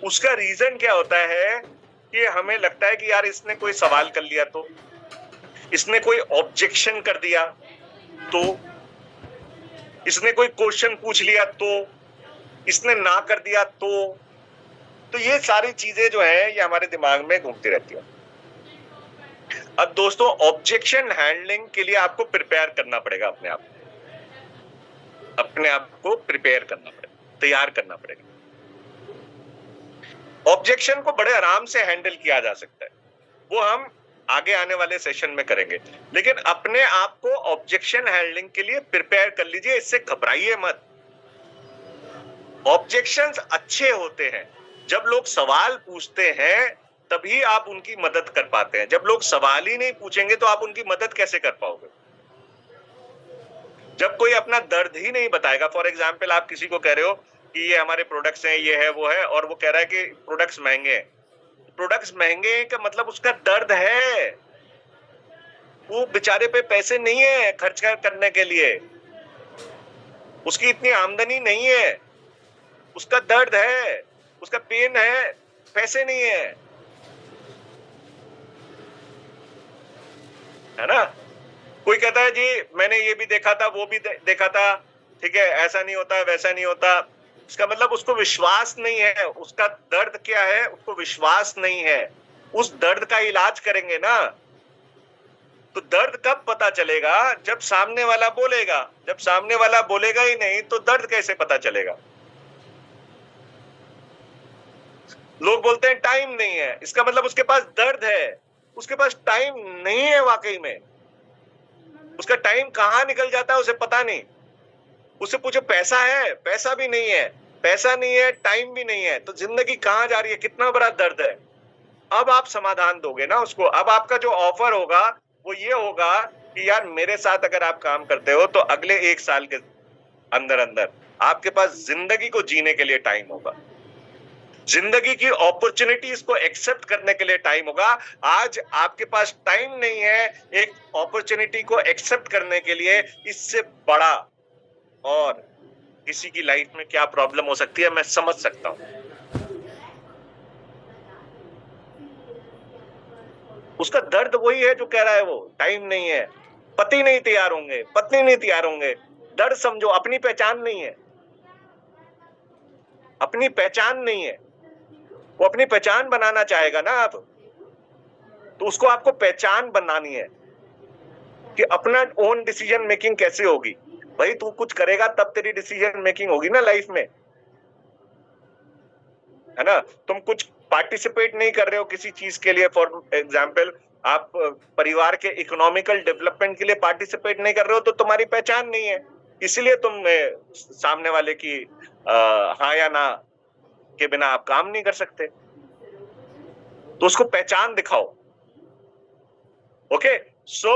उसका रीजन क्या होता है कि हमें लगता है कि यार इसने कोई सवाल कर लिया तो, इसने कोई ऑब्जेक्शन कर दिया तो, इसने कोई क्वेश्चन पूछ लिया तो, इसने ना कर दिया तो ये सारी चीजें जो है ये हमारे दिमाग में घूमती रहती है। अब दोस्तों, ऑब्जेक्शन हैंडलिंग के लिए आपको प्रिपेयर करना पड़ेगा, अपने आप को प्रिपेयर करना पड़ेगा, तैयार करना पड़ेगा। ऑब्जेक्शन को बड़े आराम से हैंडल किया जा सकता है, वो हम आगे आने वाले सेशन में करेंगे, लेकिन अपने आप को ऑब्जेक्शन हैंडलिंग के लिए प्रिपेयर कर लीजिए, इससे घबराइए मत। ऑब्जेक्शंस अच्छे होते हैं, जब लोग सवाल पूछते हैं तभी आप उनकी मदद कर पाते हैं। जब लोग सवाल ही नहीं पूछेंगे तो आप उनकी मदद कैसे कर पाओगे? जब कोई अपना दर्द ही नहीं बताएगा, फॉर एग्जाम्पल आप किसी को कह रहे हो कि ये हमारे प्रोडक्ट्स हैं, ये है वो है, और वो कह रहा है कि प्रोडक्ट्स महंगे हैं। प्रोडक्ट्स महंगे हैं का मतलब उसका दर्द है, वो बेचारे पे पैसे नहीं है खर्च करने के लिए, उसकी इतनी आमदनी नहीं है, उसका दर्द है, उसका पेन है, पैसे नहीं है ना। कोई कहता है जी मैंने ये भी देखा था, वो भी देखा था, ठीक है, ऐसा नहीं होता, वैसा नहीं होता, इसका मतलब उसको विश्वास नहीं है। उसका दर्द क्या है, उसको विश्वास नहीं है। उस दर्द का इलाज करेंगे ना, तो दर्द कब पता चलेगा? जब सामने वाला बोलेगा। जब सामने वाला बोलेगा ही नहीं तो दर्द कैसे पता चलेगा? लोग बोलते हैं टाइम नहीं है, इसका मतलब उसके पास दर्द है, उसके पास टाइम नहीं है वाकई में। उसका टाइम कहां निकल जाता है उसे पता नहीं। उससे पूछो पैसा है, पैसा भी नहीं है, पैसा नहीं है, टाइम भी नहीं है, तो जिंदगी कहां जा रही है, कितना बड़ा दर्द है। अब आप समाधान दोगे ना उसको। अब आपका जो ऑफर होगा वो ये होगा कि यार मेरे साथ अगर आप काम करते हो तो अगले 1 साल के अंदर अंदर आपके पास जिंदगी को जीने के लिए टाइम होगा, जिंदगी की अपॉर्चुनिटीज को एक्सेप्ट करने के लिए टाइम होगा। आज आपके पास टाइम नहीं है एक अपॉर्चुनिटी को एक्सेप्ट करने के लिए। इससे बड़ा और किसी की लाइफ में क्या प्रॉब्लम हो सकती है मैं समझ सकता हूं। उसका दर्द वही है जो कह रहा है वो टाइम नहीं है, पति नहीं तैयार होंगे, पत्नी नहीं तैयार होंगे। दर्द समझो, अपनी पहचान नहीं है, अपनी पहचान नहीं है। वो अपनी पहचान बनाना चाहेगा ना आप, तो उसको आपको पहचान बनानी है कि अपना ओन डिसीजन मेकिंग कैसे होगी। भाई तू कुछ करेगा तब तेरी डिसीजन मेकिंग होगी ना लाइफ में, है ना। तुम कुछ पार्टिसिपेट नहीं कर रहे हो किसी चीज के लिए, फॉर एग्जाम्पल आप परिवार के इकोनॉमिकल डेवलपमेंट के लिए पार्टिसिपेट नहीं कर रहे हो तो तुम्हारी पहचान नहीं है, इसलिए तुम सामने वाले की हाँ या ना के बिना आप काम नहीं कर सकते। तो उसको पहचान दिखाओ। ओके, सो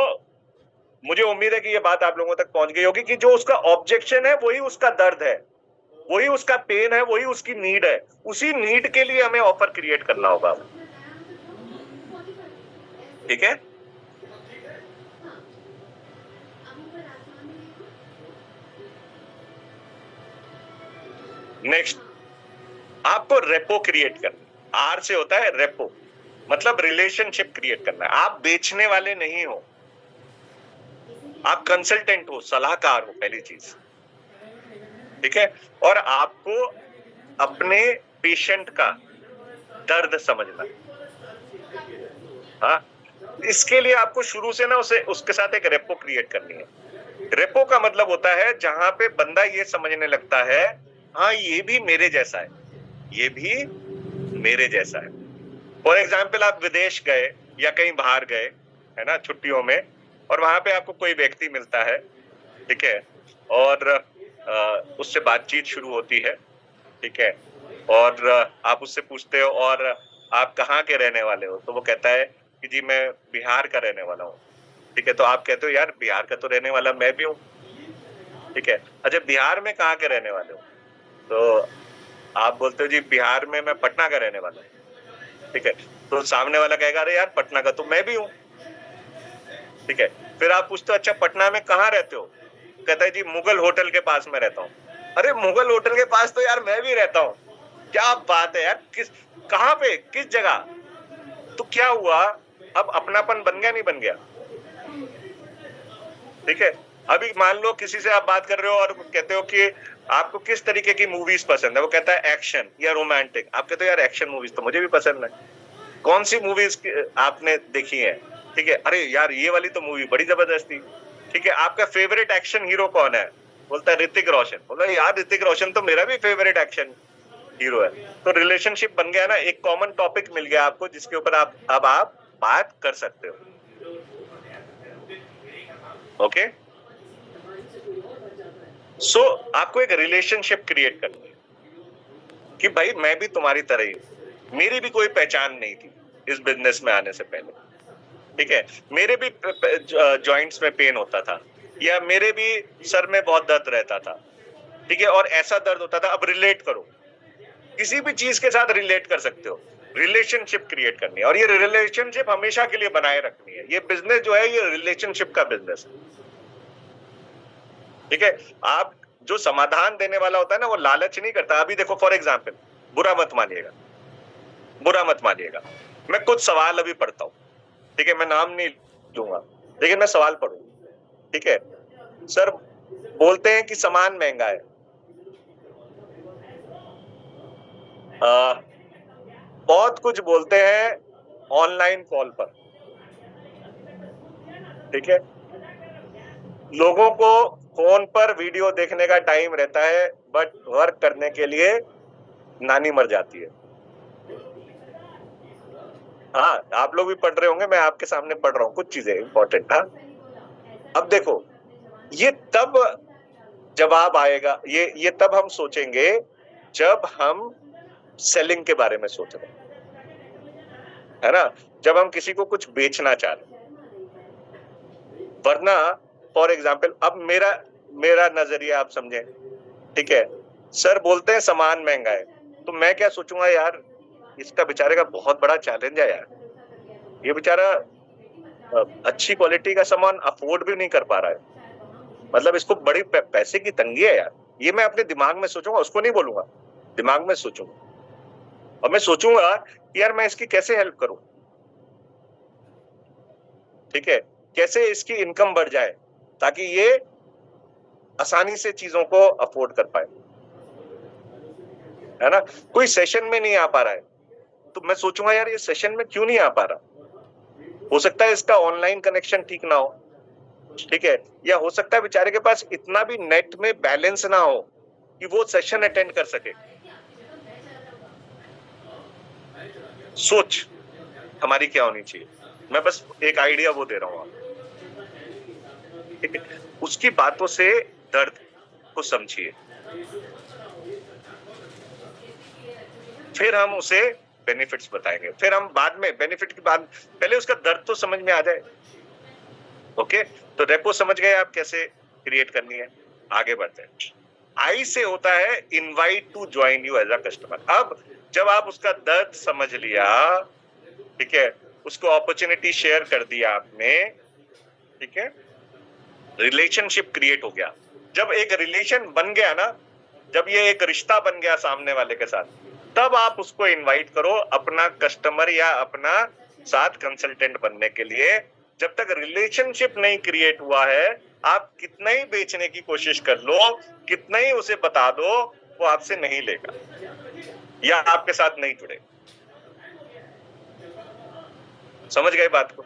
मुझे उम्मीद है कि ये बात आप लोगों तक पहुंच गई होगी कि जो उसका ऑब्जेक्शन है वही उसका दर्द है, वही उसका पेन है, वही उसकी नीड है। उसी नीड के लिए हमें ऑफर क्रिएट करना होगा। ठीक है, नेक्स्ट आपको रेपो क्रिएट करना। आर से होता है रेपो, मतलब रिलेशनशिप क्रिएट करना है। आप बेचने वाले नहीं हो, आप कंसल्टेंट हो, सलाहकार हो। पहली चीज ठीक है, और आपको अपने पेशेंट का दर्द समझना है। हाँ, इसके लिए आपको शुरू से ना उसके साथ एक रेपो क्रिएट करनी है। रेपो का मतलब होता है जहां पे बंदा ये समझने लगता है, हाँ ये भी मेरे जैसा है, ये भी मेरे जैसा है। फॉर एग्जाम्पल आप विदेश गए या कहीं बाहर गए, है ना, छुट्टियों में, और वहां पे आपको कोई व्यक्ति मिलता है, ठीक है, और उससे बातचीत शुरू होती है, ठीक है, और आप उससे पूछते हो और आप कहाँ के रहने वाले हो, तो वो कहता है कि जी मैं बिहार का रहने वाला हूँ, ठीक है, तो आप कहते हो यार बिहार का तो रहने वाला मैं भी हूँ, ठीक है, अच्छा बिहार में कहाँ के रहने वाले हो, तो आप बोलते हो जी बिहार में मैं पटना का रहने वाला हूँ, ठीक है, तो सामने वाला कहेगा अरे यार पटना का तो मैं भी हूँ, ठीक है, फिर आप पूछते हो अच्छा पटना में कहाँ रहते हो, कहता है जी मुगल होटल के पास में रहता हूँ, अरे मुगल होटल के पास तो यार मैं भी रहता हूँ, क्या बात है यार, कहाँ पे, किस जगह, तो क्या हुआ, अब अपनापन बन गया नहीं बन गया, ठीक है। अभी मान लो किसी से आप बात कर रहे हो और कहते हो कि आपको किस तरीके की मूवीज पसंद है, वो कहता है एक्शन या रोमांटिक, आप कहते हो यार एक्शन मूवीज तो मुझे भी पसंद है, कौन सी मूवीज आपने देखी है, ठीक है, अरे यार ये वाली तो मूवी बड़ी जबरदस्त थी, ठीक है, आपका फेवरेट एक्शन हीरो कौन है, बोलता है ऋतिक रोशन, बोलता है यार ऋतिक रोशन तो मेरा भी फेवरेट एक्शन हीरो है, तो रिलेशनशिप बन गया ना, एक कॉमन टॉपिक मिल गया आपको जिसके ऊपर आप बात कर सकते हो, ओके। सो आपको एक रिलेशनशिप क्रिएट करनी है कि भाई मैं भी तुम्हारी तरह ही हूं, मेरी भी कोई पहचान नहीं थी इस बिजनेस में आने से पहले, ठीक है, मेरे भी जॉइंट्स में पेन होता था, या मेरे भी सर में बहुत दर्द रहता था, ठीक है, और ऐसा दर्द होता था, अब रिलेट करो, किसी भी चीज के साथ रिलेट कर सकते हो, रिलेशनशिप क्रिएट करनी है, और ये रिलेशनशिप हमेशा के लिए बनाए रखनी है, ये बिजनेस जो है ये रिलेशनशिप का बिजनेस है, ठीक है। आप जो समाधान देने वाला होता है ना वो लालच नहीं करता, अभी देखो फॉर एग्जाम्पल, बुरा मत मानिएगा, बुरा मत मानिएगा, मैं कुछ सवाल अभी पढ़ता हूं, ठीक है, मैं नाम नहीं लूंगा, लेकिन मैं सवाल पढ़ूंगा, ठीक है, सर बोलते हैं कि सामान महंगा है, बहुत कुछ बोलते हैं ऑनलाइन कॉल पर, ठीक है, लोगों को फोन पर वीडियो देखने का टाइम रहता है, बट वर्क करने के लिए नानी मर जाती है, हाँ आप लोग भी पढ़ रहे होंगे, मैं आपके सामने पढ़ रहा हूँ कुछ चीजें इंपॉर्टेंट। हाँ अब देखो, ये तब जवाब आएगा, ये तब हम सोचेंगे जब हम सेलिंग के बारे में सोच रहे हैं, है ना, जब हम किसी को कुछ बेचना चाह रहे हैं, वरना फॉर एग्जाम्पल अब मेरा नजरिया आप समझे, ठीक है, सर बोलते हैं सामान महंगा है, तो मैं क्या सोचूंगा यार इसका बेचारे का बहुत बड़ा चैलेंज है यार, ये बेचारा अच्छी क्वालिटी का सामान अफोर्ड भी नहीं कर पा रहा है, मतलब इसको बड़ी पैसे की तंगी है यार, ये मैं अपने दिमाग में सोचूंगा, उसको नहीं बोलूंगा, दिमाग में सोचूंगा, और मैं सोचूंगा कि यार मैं इसकी कैसे हेल्प करूं, ठीक है, कैसे इसकी इनकम बढ़ जाए ताकि ये आसानी से चीजों को अफोर्ड कर पाए, है ना, कोई सेशन में नहीं आ पा रहा है, तो मैं सोचूंगा यार ये सेशन में क्यों नहीं आ पा रहा, हो सकता है इसका ऑनलाइन कनेक्शन ठीक ना हो, ठीक है, या हो सकता है बेचारे के पास इतना भी नेट में बैलेंस ना हो कि वो सेशन अटेंड कर सके, सोच हमारी क्या होनी चाहिए, मैं बस एक आइडिया वो दे रहा हूं आपको, ठीक है, उसकी बातों से दर्द को समझिए, फिर हम उसे बेनिफिट्स बताएंगे, फिर हम बाद में बेनिफिट के बाद पहले उसका दर्द तो समझ में आ जाए, ओके। तो रेपो समझ गए आप कैसे क्रिएट करनी है, आगे बढ़ते हैं। आई से होता है invite to join you as a customer, अब जब आप उसका दर्द समझ लिया, ठीक है, उसको अपॉर्चुनिटी शेयर कर दिया आपने, ठीक है, रिलेशनशिप क्रिएट हो गया, जब एक रिलेशन बन गया ना, जब ये एक रिश्ता बन गया सामने वाले के साथ, तब आप उसको इनवाइट करो अपना कस्टमर या अपना साथ कंसल्टेंट बनने के लिए, जब तक रिलेशनशिप नहीं क्रिएट हुआ है आप कितना ही बेचने की कोशिश कर लो, कितना ही उसे बता दो, वो आपसे नहीं लेगा या आपके साथ नहीं जुड़ेगा। समझ गए बात को?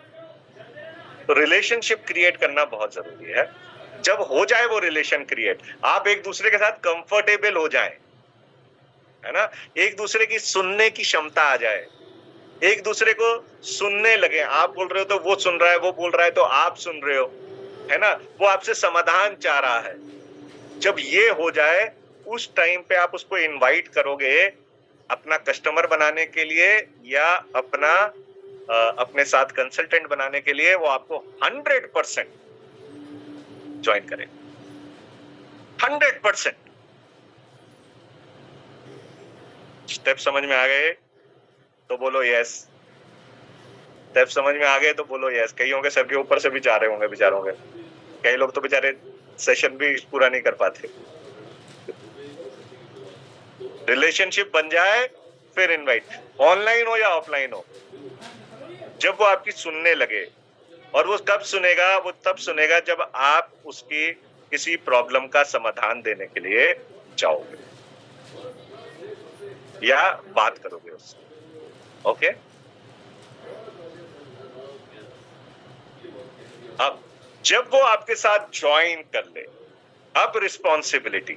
तो रिलेशनशिप क्रिएट करना बहुत जरूरी है। जब हो जाए वो रिलेशन क्रिएट, आप एक दूसरे के साथ कंफर्टेबल हो जाएं, है ना, एक दूसरे की सुनने की क्षमता आ जाए, एक दूसरे को सुनने लगे। आप बोल रहे हो तो वो सुन रहा है, वो बोल रहा है तो आप सुन रहे हो, है ना, वो आपसे समाधान चाह रहा है। जब ये हो जाए, उस टाइम पे आप उसको इनवाइट करोगे अपना कस्टमर बनाने के लिए या अपने साथ कंसल्टेंट बनाने के लिए, वो आपको 100% ज्वाइन करेगा। 100%। स्टेप समझ में आ गए तो बोलो यस। स्टेप समझ में आ गए तो बोलो यस। कई होंगे सर के ऊपर से भी जा रहे होंगे बेचारों के, कई लोग तो बेचारे सेशन भी पूरा नहीं कर पाते। रिलेशनशिप बन जाए फिर इनवाइट, ऑनलाइन हो या ऑफलाइन हो, जब वो आपकी सुनने लगे। और वो कब सुनेगा? वो तब सुनेगा जब आप उसकी किसी प्रॉब्लम का समाधान देने के लिए जाओगे या बात करोगे उससे। ओके, अब जब वो आपके साथ ज्वाइन कर ले, अब रिस्पॉन्सिबिलिटी,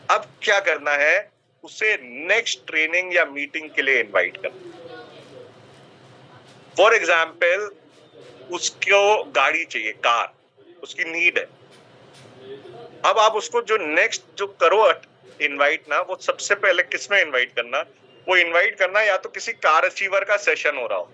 अब क्या करना है? उसे नेक्स्ट ट्रेनिंग या मीटिंग के लिए इनवाइट करना। फॉर एग्जाम्पल, उसको गाड़ी चाहिए, कार, उसकी नीड है। अब आप उसको जो नेक्स्ट जो करो इनवाइट ना, वो सबसे पहले किसमें इनवाइट करना? वो इनवाइट करना या तो किसी कार अचीवर का सेशन हो रहा हो,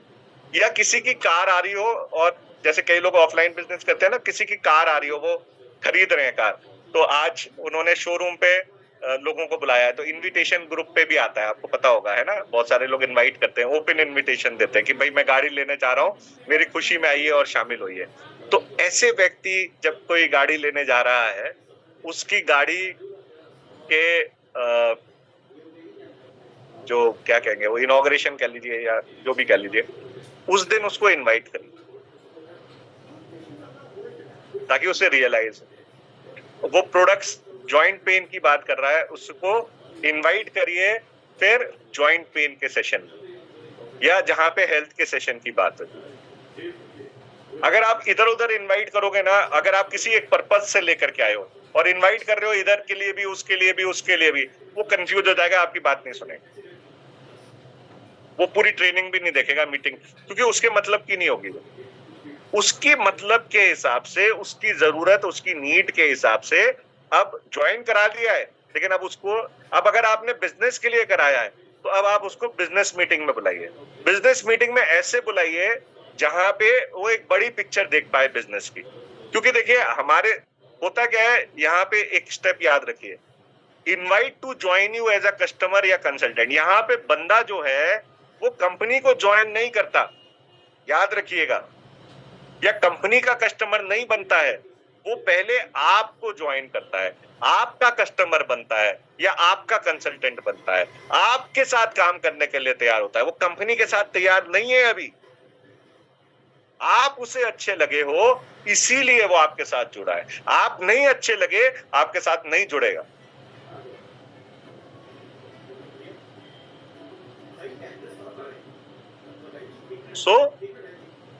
या किसी की कार आ रही हो, और जैसे कई लोग ऑफलाइन बिजनेस करते हैं ना, किसी की कार आ रही हो, वो खरीद रहे हैं कार, तो आज उन्होंने शोरूम पे लोगों को बुलाया है, तो इनविटेशन ग्रुप पे भी आता है, आपको पता होगा, है ना, बहुत सारे लोग इनवाइट करते हैं, ओपन इनविटेशन देते हैं कि भाई मैं गाड़ी लेने जा रहा हूँ, मेरी खुशी में आइए और शामिल होइए। तो ऐसे व्यक्ति जब कोई गाड़ी लेने जा रहा है, उसकी गाड़ी के जो क्या कहेंगे, वो इनॉग्रेशन कह लीजिए या जो भी कह लीजिए, उस दिन उसको इनवाइट करिए ताकि उसे रियलाइज, वो प्रोडक्ट्स जॉइंट पेन की बात कर रहा है, उसको इनवाइट करिए फिर जॉइंट पेन के सेशन या जहां पे हेल्थ के सेशन की बात होगी। अगर आप इधर उधर इनवाइट करोगे ना, अगर आप किसी एक पर्पज से लेकर के आए हो और इनवाइट कर रहे हो इधर के लिए भी, उसके लिए भी, उसके लिए भी, वो कंफ्यूज हो जाएगा, आपकी बात नहीं सुनेगा, वो पूरी ट्रेनिंग भी नहीं देखेगा, मीटिंग, क्योंकि उसके मतलब की नहीं होगी। उसकी मतलब के हिसाब से, उसकी जरूरत, उसकी नीड के हिसाब से अब ज्वाइन करा लिया है, लेकिन अब उसको, अब अगर आपने बिजनेस के लिए कराया है तो अब आप उसको बिजनेस मीटिंग में बुलाइए। बिजनेस मीटिंग में ऐसे बुलाइए जहां पे वो एक बड़ी पिक्चर देख पाए बिजनेस की, क्योंकि देखिए हमारे होता क्या है, यहाँ पे एक स्टेप याद रखिए, invite to join you as a customer या कंसल्टेंट, यहाँ पे बंदा जो है वो कंपनी को ज्वाइन नहीं करता, याद रखिएगा, या कंपनी का कस्टमर नहीं बनता है, वो पहले आपको ज्वाइन करता है, आपका कस्टमर बनता है या आपका कंसल्टेंट बनता है, आपके साथ काम करने के लिए तैयार होता है, वो कंपनी के साथ तैयार नहीं है अभी। आप उसे अच्छे लगे हो इसीलिए वो आपके साथ जुड़ा है, आप नहीं अच्छे लगे आपके साथ नहीं जुड़ेगा।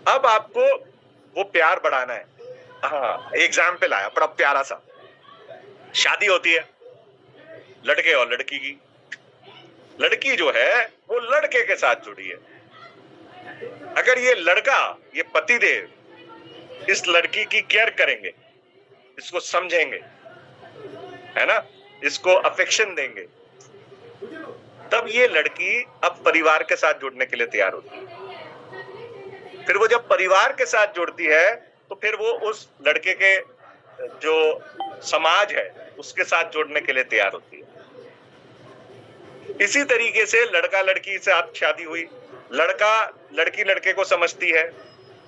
अब आपको वो प्यार बढ़ाना है। हाँ, एग्जाम्पल आया बड़ा प्यारा सा, शादी होती है लड़के और लड़की की, लड़की जो है वो लड़के के साथ जुड़ी है। अगर ये लड़का, ये पतिदेव इस लड़की की केयर करेंगे, इसको समझेंगे, है ना, इसको अफेक्शन देंगे, तब ये लड़की अब परिवार के साथ जुड़ने के लिए तैयार होती है। फिर वो जब परिवार के साथ जुड़ती है तो फिर वो उस लड़के के जो समाज है उसके साथ जुड़ने के लिए तैयार होती है। इसी तरीके से लड़का लड़की से आप शादी हुई, लड़का लड़की लड़के को समझती है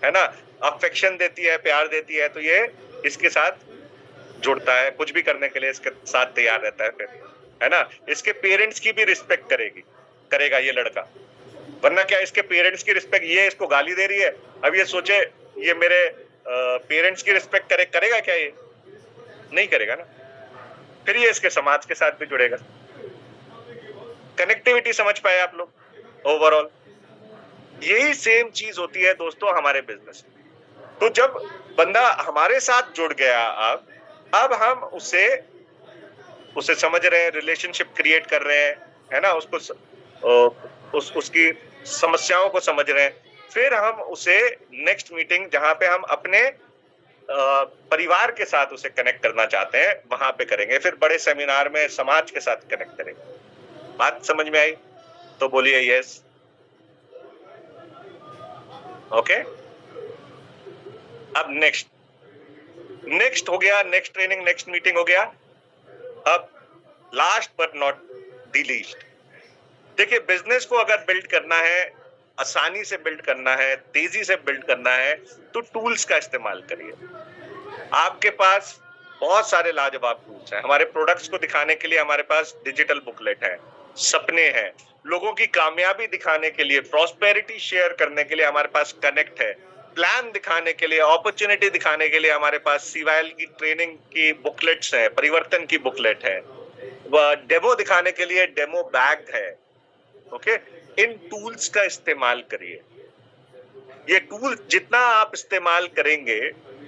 ना, अफेक्शन देती है, प्यार देती है, तो ये इसके साथ जुड़ता है, कुछ भी करने के लिए इसके साथ तैयार रहता है फिर, है ना, इसके पेरेंट्स की भी रिस्पेक्ट करेगा ये लड़का, वरना क्या इसके पेरेंट्स की रिस्पेक्ट, ये इसको गाली दे रही है, अब ये सोचे ये मेरे पेरेंट्स की रिस्पेक्ट करेगा क्या ये? नहीं करेगा ना। फिर ये इसके समाज के साथ भी जुड़ेगा। कनेक्टिविटी समझ पाए आप लोग ओवरऑल? यही सेम चीज होती है दोस्तों हमारे बिजनेस में। तो जब बंदा हमारे साथ जुड़ गया, अब हम उसे समझ रहे हैं, रिलेशनशिप क्रिएट कर रहे हैं, है ना, उसकी समस्याओं को समझ रहे हैं। फिर हम उसे नेक्स्ट मीटिंग जहां पे हम अपने परिवार के साथ उसे कनेक्ट करना चाहते हैं वहां पे करेंगे। फिर बड़े सेमिनार में समाज के साथ कनेक्ट करेंगे। बात समझ में आई तो बोलिए यस। ओके, अब नेक्स्ट हो गया, नेक्स्ट ट्रेनिंग, नेक्स्ट मीटिंग हो गया। अब last but not the least, देखिए बिजनेस को अगर बिल्ड करना है, आसानी से बिल्ड करना है, तेजी से बिल्ड करना है, तो टूल्स का इस्तेमाल करिए। आपके पास बहुत सारे लाजवाब टूल्स हैं। हमारे प्रोडक्ट्स को दिखाने के लिए हमारे पास डिजिटल बुकलेट है, सपने हैं, लोगों की कामयाबी दिखाने के लिए, प्रॉस्पेरिटी शेयर करने के लिए हमारे पास कनेक्ट है, प्लान दिखाने के लिए, अपॉर्चुनिटी दिखाने के लिए हमारे पास सीवाइल की ट्रेनिंग की बुकलेट्स है, परिवर्तन की बुकलेट है, डेमो दिखाने के लिए डेमो बैग है। ओके, इन टूल्स का इस्तेमाल करिए। ये टूल जितना आप इस्तेमाल करेंगे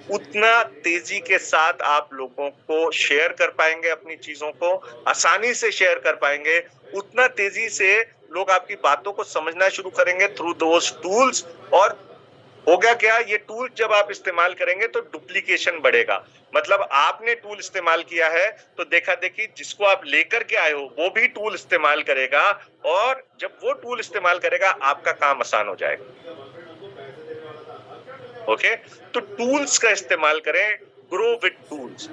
उतना तेजी के साथ आप लोगों को शेयर कर पाएंगे, अपनी चीजों को आसानी से शेयर कर पाएंगे, उतना तेजी से लोग आपकी बातों को समझना शुरू करेंगे थ्रू दोस टूल्स। और हो गया क्या, ये टूल जब आप इस्तेमाल करेंगे तो डुप्लीकेशन बढ़ेगा। मतलब आपने टूल इस्तेमाल किया है तो देखा देखी जिसको आप लेकर के आए हो वो भी टूल इस्तेमाल करेगा, और जब वो टूल इस्तेमाल करेगा आपका काम आसान हो जाएगा। ओके, तो टूल्स का इस्तेमाल करें, ग्रो विद टूल्स।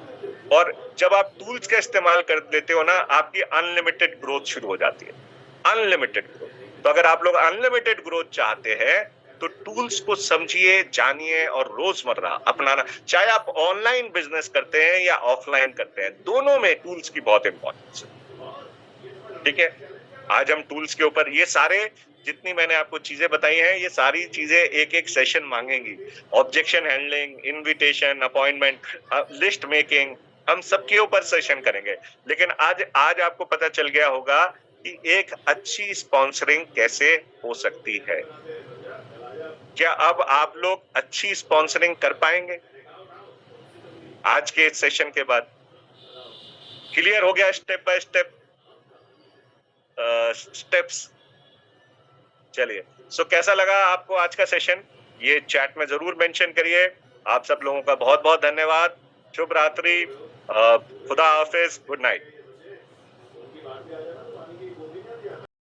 और जब आप टूल्स का इस्तेमाल कर लेते हो ना, आपकी अनलिमिटेड ग्रोथ शुरू हो जाती है, अनलिमिटेड ग्रोथ। तो अगर आप लोग अनलिमिटेड ग्रोथ चाहते हैं तो टूल्स को समझिए, जानिए और रोजमर्रा अपनाना। चाहे आप ऑनलाइन बिजनेस करते हैं या ऑफलाइन करते हैं, दोनों में टूल्स की बहुत इंपॉर्टेंस है। ठीक है, आज हम टूल्स के ऊपर ये सारे जितनी मैंने आपको चीजें बताई हैं, ये सारी चीजें एक एक सेशन मांगेंगी। Objection handling, invitation, appointment, list making, हम सबके ऊपर सेशन करेंगे। लेकिन आज आपको पता चल गया होगा कि एक अच्छी स्पॉन्सरिंग कैसे हो सकती है। क्या अब आप लोग अच्छी स्पॉन्सरिंग कर पाएंगे आज के इस सेशन के बाद? क्लियर हो गया स्टेप बाय स्टेप स्टेप्स? चलिए, सो कैसा लगा आपको आज का सेशन, ये चैट में जरूर मेंशन करिए। आप सब लोगों का बहुत बहुत धन्यवाद। शुभ रात्रि, खुदा हाफिज, गुड नाइट।